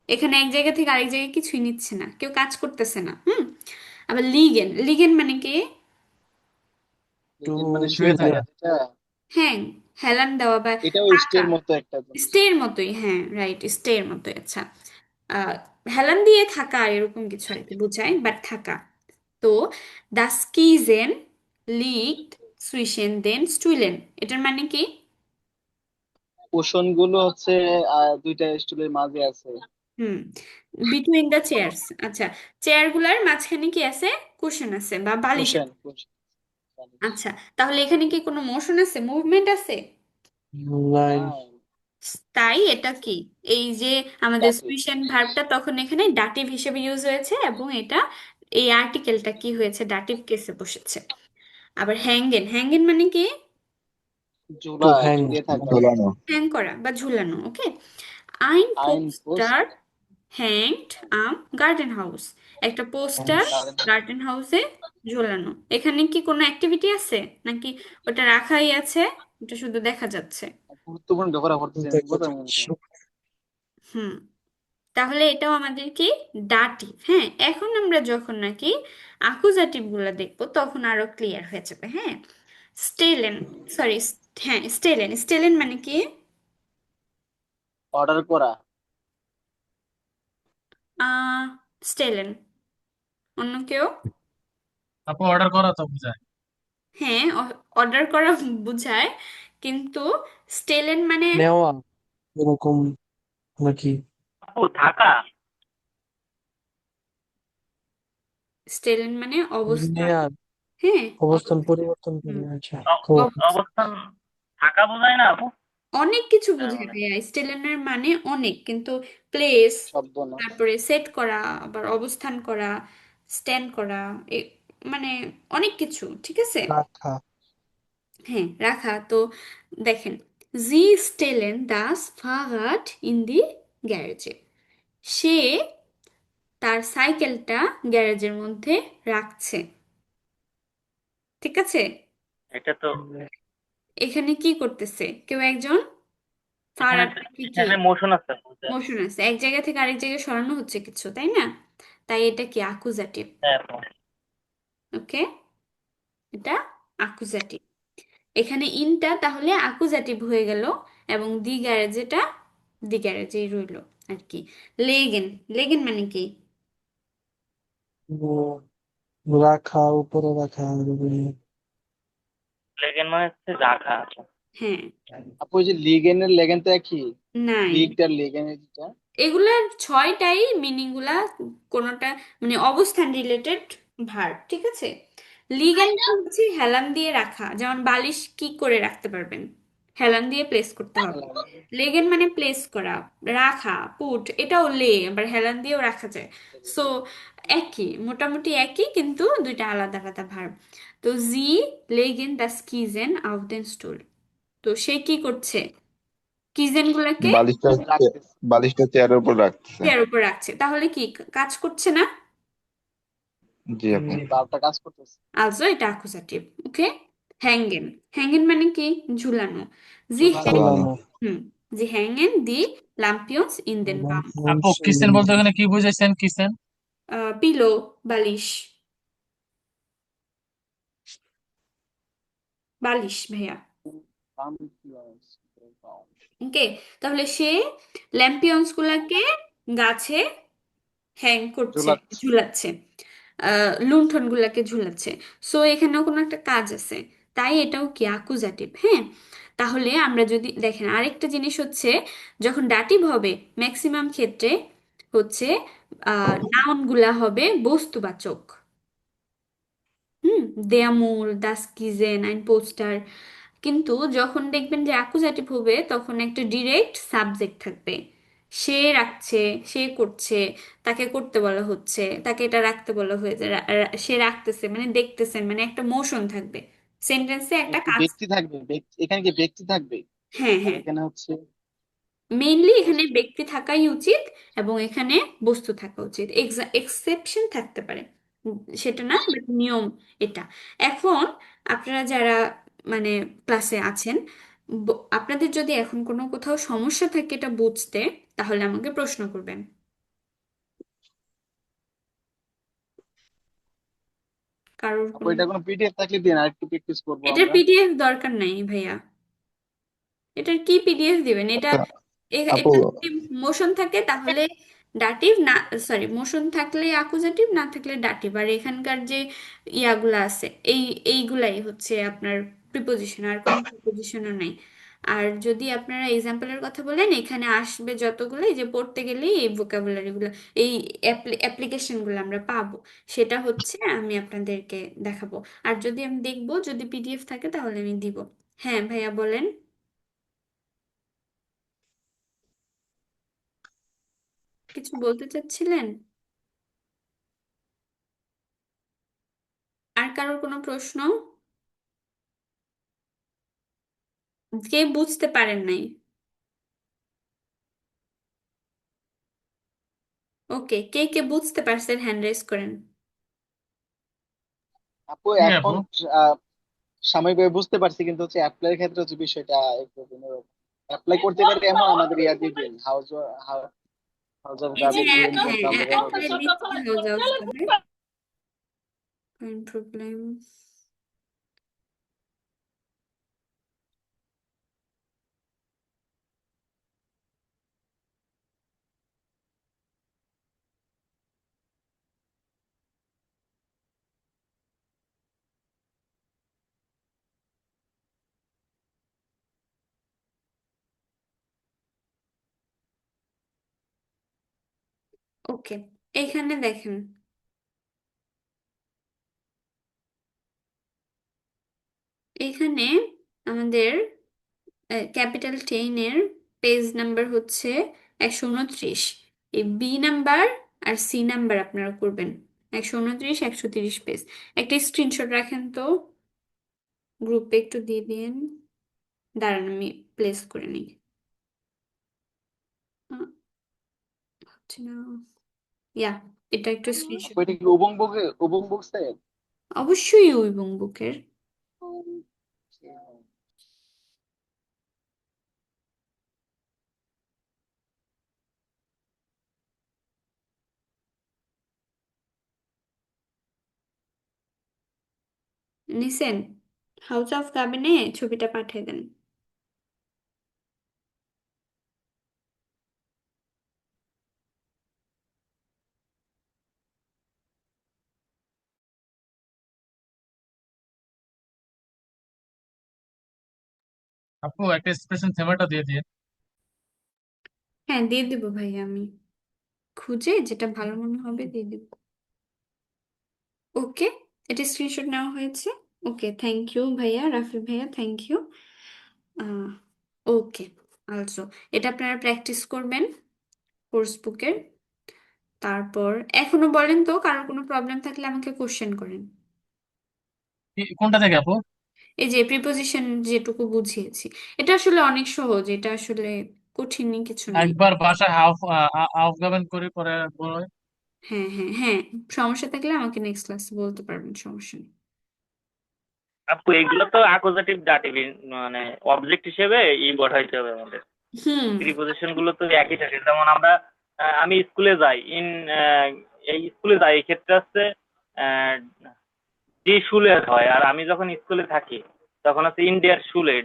এখানে এক জায়গা থেকে আরেক জায়গায় কিছুই নিচ্ছে না, কেউ কাজ করতেছে না। আবার লিগেন, লিগেন মানে কি? টু লেগিন মানে শুয়ে শুয়ে থাকা থাকা। যেটা, হ্যাঁ, হেলান দেওয়া বা এটাও থাকা। স্টের মতো একটা জিনিস। স্টে এর মতোই, হ্যাঁ, রাইট, স্টে এর মতোই। আচ্ছা, আহ, হেলান দিয়ে থাকা এরকম কিছু আর কি বোঝায়, বাট থাকা। তো das Kiesen liegt zwischen den Stühlen, এটার মানে কি? পোষণ গুলো হচ্ছে দুইটা স্টুলের মাঝে আছে। হুম, বিটুইন দ্য চেয়ার্স। আচ্ছা, চেয়ার গুলার মাঝখানে কি আছে? কুশন আছে বা বালিশ পোষণ, আছে। আচ্ছা, তাহলে এখানে কি কোনো মোশন আছে, মুভমেন্ট আছে? লাইন না, তাই এটা কি, এই যে আমাদের ডাটিভ। সুইশন ভার্বটা তখন এখানে ডাটিভ হিসেবে ইউজ হয়েছে, এবং এটা, এই আর্টিকেলটা কি হয়েছে? ডাটিভ কেসে বসেছে। আবার হ্যাঙ্গেন, হ্যাঙ্গেন মানে কি? টু ঝোলা, হ্যাং। ঝুলিয়ে থাকা। ঝোলানো। হ্যাং করা বা ঝুলানো, ওকে। আইন আইন পোস্ট, পোস্টার হ্যাংড আম গার্ডেন হাউস, একটা পোস্টার গার্ডেন হাউসে ঝোলানো। এখানে কি কোনো অ্যাক্টিভিটি আছে, নাকি ওটা রাখাই আছে, ওটা শুধু দেখা যাচ্ছে? গুরুত্বপূর্ণ ব্যবহার করতেছেন দেখা কথা মনে যাচ্ছে। হয়। হুম, তাহলে এটাও আমাদের কি? ডাটিভ। হ্যাঁ, এখন আমরা যখন নাকি আকুজাটিভ গুলা দেখবো তখন আরো ক্লিয়ার হয়ে যাবে, হ্যাঁ। স্টেলেন, সরি, হ্যাঁ, স্টেলেন, স্টেলেন মানে কি? অর্ডার করা, আহ স্টেলেন, অন্য কেউ? আপু অর্ডার করা তো বোঝায়। হ্যাঁ, অর্ডার করা বোঝায়, কিন্তু স্টেলেন মানে, নেওয়া এরকম নাকি? ও থাকা। স্টেলেন মানে অবস্থান, নেয়ার হ্যাঁ। অবস্থান পরিবর্তন করে, হুম, আচ্ছা। ও অবস্থান থাকা বোঝায় না আপু? অনেক কিছু হ্যাঁ, বোঝায় ভাইয়া, স্টেলেনের মানে অনেক, কিন্তু প্লেস, শব্দ না। তারপরে সেট করা, আবার অবস্থান করা, স্ট্যান্ড করা, এ মানে অনেক কিছু, ঠিক আছে। রাখা। হ্যাঁ, রাখা। তো দেখেন, জি স্টেলেন দাস ফাহাদ ইন দি গ্যারেজে, সে তার সাইকেলটা গ্যারেজের মধ্যে রাখছে, ঠিক আছে। এটা তো এখানে কি করতেছে কেউ একজন? এখানে, ফারাদ কি কি এখানে মোশন আছে বুঝতে। মোশন আছে, এক জায়গা থেকে আরেক জায়গায় সরানো হচ্ছে কিছু, তাই না? তাই এটা কি? আকুজাটিভ। হ্যাঁ আপু। ওকে, এটা আকুজাটিভ। এখানে ইনটা তাহলে আকুজাটিভ হয়ে গেল, এবং দি গ্যারেজেটা দি গ্যারেজেই রইলো আর কি। লেগেন, লেগেন মানে কি? ও, রাখা, উপরে রাখা, লেগেন মানে হচ্ছে রাখা। হ্যাঁ, আপু ওই যে লিগেনের লেগেন তো একই, নাই, লিগটার লেগেনের যেটা। এগুলার ছয়টাই মিনিং গুলা কোনোটা মানে অবস্থান রিলেটেড ভার্ব, ঠিক আছে। লিগ্যান্ড হচ্ছে হেলান দিয়ে রাখা, যেমন বালিশ কি করে রাখতে পারবেন, হেলান দিয়ে প্লেস করতে হবে। লেগেন মানে প্লেস করা, রাখা, পুট, এটাও আবার হেলান দিয়েও রাখা যায়। সো একই, মোটামুটি একই, কিন্তু দুইটা আলাদা আলাদা ভার্ব। তো জি লেগেন das Kissen auf den Stuhl, তো সে কি করছে, কিজেন গুলাকে বালিশটা রাখতেছে। বালিশটা চেয়ারের উপর রাখতেছে। চেয়ার উপর রাখছে, তাহলে কি কাজ করছে না? জি আপু। জি, বারটা কাজ করতেছে। আলসো এটা অ্যাকুজাটিভ। ওকে, হ্যাঙ্গেন, হ্যাঙ্গেন মানে কি, ঝুলানো। জি ঝুলানো। ঝুলানো। হ্যাঙ্গেন, হুম, জি হ্যাঙ্গেন দি ল্যাম্পিয়ন্স ইন দেন বাম, আপু কিসেন বলতে এখানে কি বুঝাইছেন কিসেন? পিলো, বালিশ, বালিশ ভাইয়া। ওকে, তাহলে সে ল্যাম্পিয়ন্স গুলাকে গাছে হ্যাং করছে, ঝুলাচ্ছে। ঝুলাচ্ছে, লুণ্ঠন গুলাকে ঝুলাচ্ছে। সো এখানেও কোনো একটা কাজ আছে, তাই এটাও কি আকুজাটিভ। হ্যাঁ, তাহলে আমরা যদি দেখেন আরেকটা জিনিস হচ্ছে, যখন ডাটিভ হবে ম্যাক্সিমাম ক্ষেত্রে হচ্ছে নাউন গুলা হবে বস্তুবাচক। হুম, দেয়া মূল, দাস কিজেন, ein পোস্টার। কিন্তু যখন দেখবেন যে অ্যাকুজাটিভ হবে তখন একটা ডিরেক্ট সাবজেক্ট থাকবে, সে রাখছে, সে করছে, তাকে করতে বলা হচ্ছে, তাকে এটা রাখতে বলা হয়েছে, সে রাখতেছে মানে দেখতেছেন, মানে একটা মোশন থাকবে, সেন্টেন্সে একটা একটি কাজ। ব্যক্তি থাকবে, এখানে কি ব্যক্তি থাকবে? হ্যাঁ, আর হ্যাঁ, এখানে হচ্ছে মেইনলি এখানে বস্তু। ব্যক্তি থাকাই উচিত এবং এখানে বস্তু থাকা উচিত, এক্সেপশন থাকতে পারে, সেটা না, বাট নিয়ম এটা। এখন আপনারা যারা মানে ক্লাসে আছেন, আপনাদের যদি এখন কোনো কোথাও সমস্যা থাকে এটা বুঝতে, তাহলে আমাকে প্রশ্ন করবেন। কারোর আপু কোনো, এটা কোনো পিডিএফ থাকলে দিন, আর একটু প্র্যাকটিস করবো এটার আমরা। পিডিএফ দরকার নাই ভাইয়া, এটার কি পিডিএফ দিবেন এটা? আচ্ছা আপু, এটা যদি মোশন থাকে তাহলে ডাটিভ, না সরি, মোশন থাকলে আকুজাটিভ, না থাকলে ডাটিভ। আর এখানকার যে ইয়াগুলা আছে, এইগুলাই হচ্ছে আপনার প্রিপোজিশন, আর কোনো প্রিপোজিশনও নাই। আর যদি আপনারা এক্সাম্পলের কথা বলেন, এখানে আসবে যতগুলো, এই যে পড়তে গেলেই এই ভোকাবুলারিগুলো, এই অ্যাপ্লিকেশনগুলো আমরা পাবো, সেটা হচ্ছে আমি আপনাদেরকে দেখাবো। আর যদি আমি দেখবো যদি পিডিএফ থাকে তাহলে আমি দিব। হ্যাঁ ভাইয়া বলেন, কিছু বলতে চাচ্ছিলেন? আর কারোর কোনো প্রশ্ন? কে বুঝতে পারেন নাই? ওকে, কে কে বুঝতে পারছেন হ্যান্ড রেজ করেন। আপু হ্যাঁ আপু। এখন আহ, সাময়িকভাবে বুঝতে পারছি, কিন্তু হচ্ছে অ্যাপ্লাই ক্ষেত্রে হচ্ছে বিষয়টা একটু অ্যাপ্লাই করতে পারি এমন আমাদের ইয়া দিয়ে দিন, হাউস হাউস অফ এই যে গার্ডিয়ান হ্যাঁ, কোনটা আমরা ব্যবহার অ্যাপ্লাই করছি। দিচ্ছি হাউস হাউস হবে, প্রবলেম। ওকে, এখানে দেখেন, এখানে আমাদের ক্যাপিটাল টেনের পেজ নাম্বার হচ্ছে 129। এই বি নাম্বার আর সি নাম্বার আপনারা করবেন, 129 130 পেজ। একটা স্ক্রিনশট রাখেন তো, গ্রুপে একটু দিয়ে দিন, দাঁড়ান আমি প্লেস করে নিই। আহ, হচ্ছে না, ইয়া, এটা একটু আপু স্ক্রিনশট। এটা কি উবুং বুকস? অবশ্যই উইবুং বুকের। নিছেন? হাউস অফ গার্ডেনে ছবিটা পাঠিয়ে দেন। আপু একটা স্পেশাল থেমাটা দিয়ে দিয়ে। হ্যাঁ, দিয়ে দেবো ভাইয়া, আমি খুঁজে যেটা ভালো মনে হবে দিয়ে দেবো। ওকে, এটা স্ক্রিনশট নেওয়া হয়েছে। ওকে, থ্যাংক ইউ ভাইয়া, রাফি ভাইয়া, থ্যাংক ইউ। ওকে, আলসো এটা আপনারা প্র্যাকটিস করবেন কোর্স বুকের। তারপর এখনো বলেন তো, কারো কোনো প্রবলেম থাকলে আমাকে কোশ্চেন করেন। কোনটা থেকে আপু? এই যে প্রিপোজিশন যেটুকু বুঝিয়েছি, এটা আসলে অনেক সহজ, এটা আসলে কঠিন কিছু নাই। একবার বাসায় হাফ আফগান করে পরে বলো। হ্যাঁ হ্যাঁ হ্যাঁ, সমস্যা থাকলে আমাকে নেক্সট ক্লাসে বলতে পারবেন, সমস্যা নেই। আপু এগুলো তো অ্যাকুজাটিভ ডাটিভ, মানে অবজেক্ট হিসেবে বসাইতে হবে আমাদের। হুম। প্রিপোজিশন গুলো তো একই থাকে, যেমন আমরা আমি স্কুলে যাই, এই স্কুলে যাই, এই ক্ষেত্রে হচ্ছে আহ, যে শুলে হয়, আর আমি যখন স্কুলে থাকি তখন হচ্ছে ইন্ডিয়ার শুলে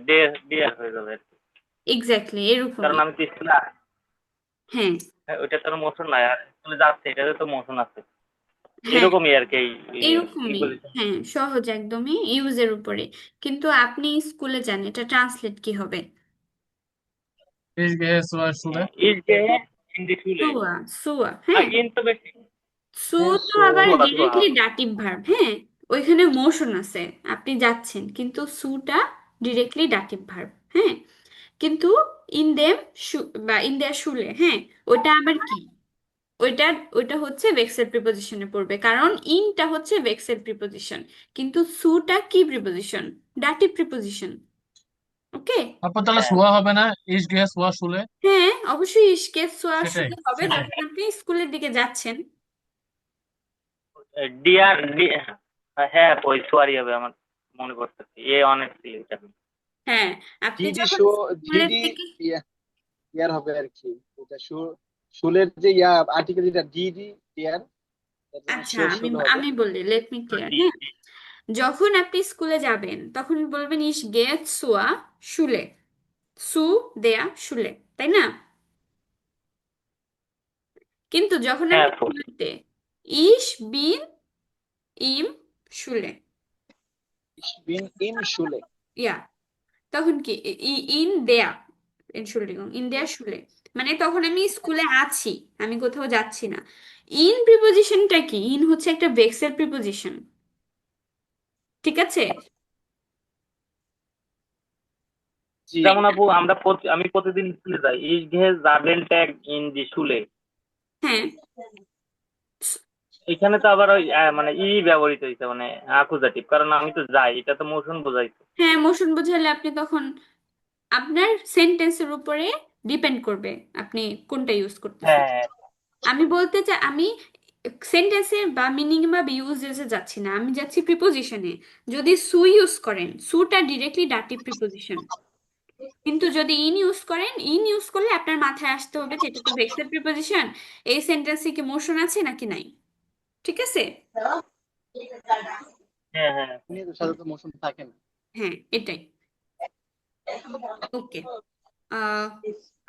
ডিয়ার হয়ে যাবে আর কি। এক্স্যাক্টলি কারণ এরকমই। আমি তো স্কুলে হ্যাঁ ওইটা তো মোশন নাই, আর স্কুলে যাচ্ছে এটাতে তো মোশন আছে। হ্যাঁ, এরকমই আর কি এরকমই। প্রিপোজিশন। হ্যাঁ, সহজ একদমই, ইউজের উপরে। কিন্তু আপনি স্কুলে যান, এটা ট্রান্সলেট কি হবে? ইস গেস ওয়ার শুলে। ইজ গে ইন দি শুলে। সুয়া। সুয়া, আর হ্যাঁ। ইন তো বেশি। সু হ্যাঁ, তো সো আবার সুয়া সুয়া। ডিরেক্টলি ডাটিভ ভার্ব, হ্যাঁ। ওইখানে মোশন আছে, আপনি যাচ্ছেন, কিন্তু সুটা ডিরেক্টলি ডাটিভ ভার্ব, হ্যাঁ। কিন্তু ইন দেম, বা ইন দেয়ার শুলে, হ্যাঁ, ওইটা আবার কি? ওইটা ওইটা হচ্ছে ভেক্সেল প্রিপোজিশনে পড়বে, কারণ ইনটা হচ্ছে ভেক্সেল প্রিপোজিশন, কিন্তু সুটা কি প্রিপোজিশন? Dative preposition. ওকে। আপু তাহলে হ্যাঁ শোয়া হবে না? ইস গেস ওয়ার শুলে। হ্যাঁ, অবশ্যই ইসকেস সোয়া সেটাই শুলে হবে সেটাই। যখন আপনি স্কুলের দিকে যাচ্ছেন। ডিয়ার। হ্যাঁ ওই সোয়ারি হবে, আমার মনে পড়তেছে, অনেস্টলি এটা। হ্যাঁ, আপনি জিডি যখন শো, স্কুলের জিডি দিকে। ইয়ার হবে আর কি। এটা শুলের যে ইয়া আর্টিকেল, যেটা ডিডি ইয়ার, এর জন্য আচ্ছা, শো আমি শুল হবে। আমি বললি, লেট মি ক্লিয়ার, হ্যাঁ। যখন আপনি স্কুলে যাবেন তখন বলবেন ইস গেট সোয়া শুলে। সু দেয়া শুলে, তাই না? কিন্তু যখন হ্যাঁ আপনি আপু। শুনতে, ইস বিন ইম শুলে, Ich bin im Schule. ইয়া, তখন কি? ইন দেয়া, এনশুল্ডিগুং, ইন দেয়া শুলে, মানে তখন আমি স্কুলে আছি, আমি কোথাও যাচ্ছি না। ইন প্রিপোজিশনটা কি? ইন হচ্ছে একটা ভেক্সেল প্রিপোজিশন, ঠিক আছে? জি। তাই যেমন না? আপু আমি প্রতিদিন স্কুলে যাই, ইজ ঘে যাবেন ট্যাগ ইন দি শুলে। হ্যাঁ এখানে তো আবার ওই মানে ব্যবহৃত হয়েছে, মানে অ্যাকুজাটিভ, কারণ আমি তো যাই, এটা তো মোশন বোঝাইছে। হ্যাঁ, মোশন বোঝালে আপনি তখন আপনার সেন্টেন্সের উপরে ডিপেন্ড করবে আপনি কোনটা ইউজ করতেছেন। হ্যাঁ আমি বলতে চাই, আমি সেন্টেন্সে বা মিনিং বা ইউজেসে যাচ্ছি না, আমি যাচ্ছি প্রিপোজিশনে। যদি সু ইউজ করেন, সুটা ডিরেক্টলি ডাটিভ প্রিপোজিশন, কিন্তু যদি ইন ইউজ করেন, ইন ইউজ করলে আপনার মাথায় আসতে হবে যে এটা তো ভেক্সেল প্রিপোজিশন, এই সেন্টেন্সে কি মোশন আছে নাকি নাই, ঠিক আছে? হ্যাঁ হ্যাঁ। নিয়ে তো সাধারণত মোশন থাকে না। হ্যাঁ, এটাই। ওকে। আহ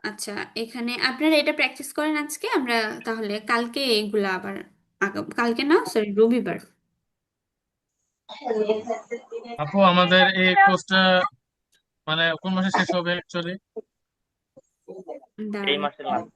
আচ্ছা, এখানে আপনারা এটা প্র্যাকটিস করেন আজকে, আমরা তাহলে কালকে এগুলা আবার কালকে না, সরি, রবিবার। আপু আমাদের এই কোর্সটা মানে কোন মাসে শেষ হবে অ্যাকচুয়ালি? এই দাঁড়ান, মাসের লাস্ট।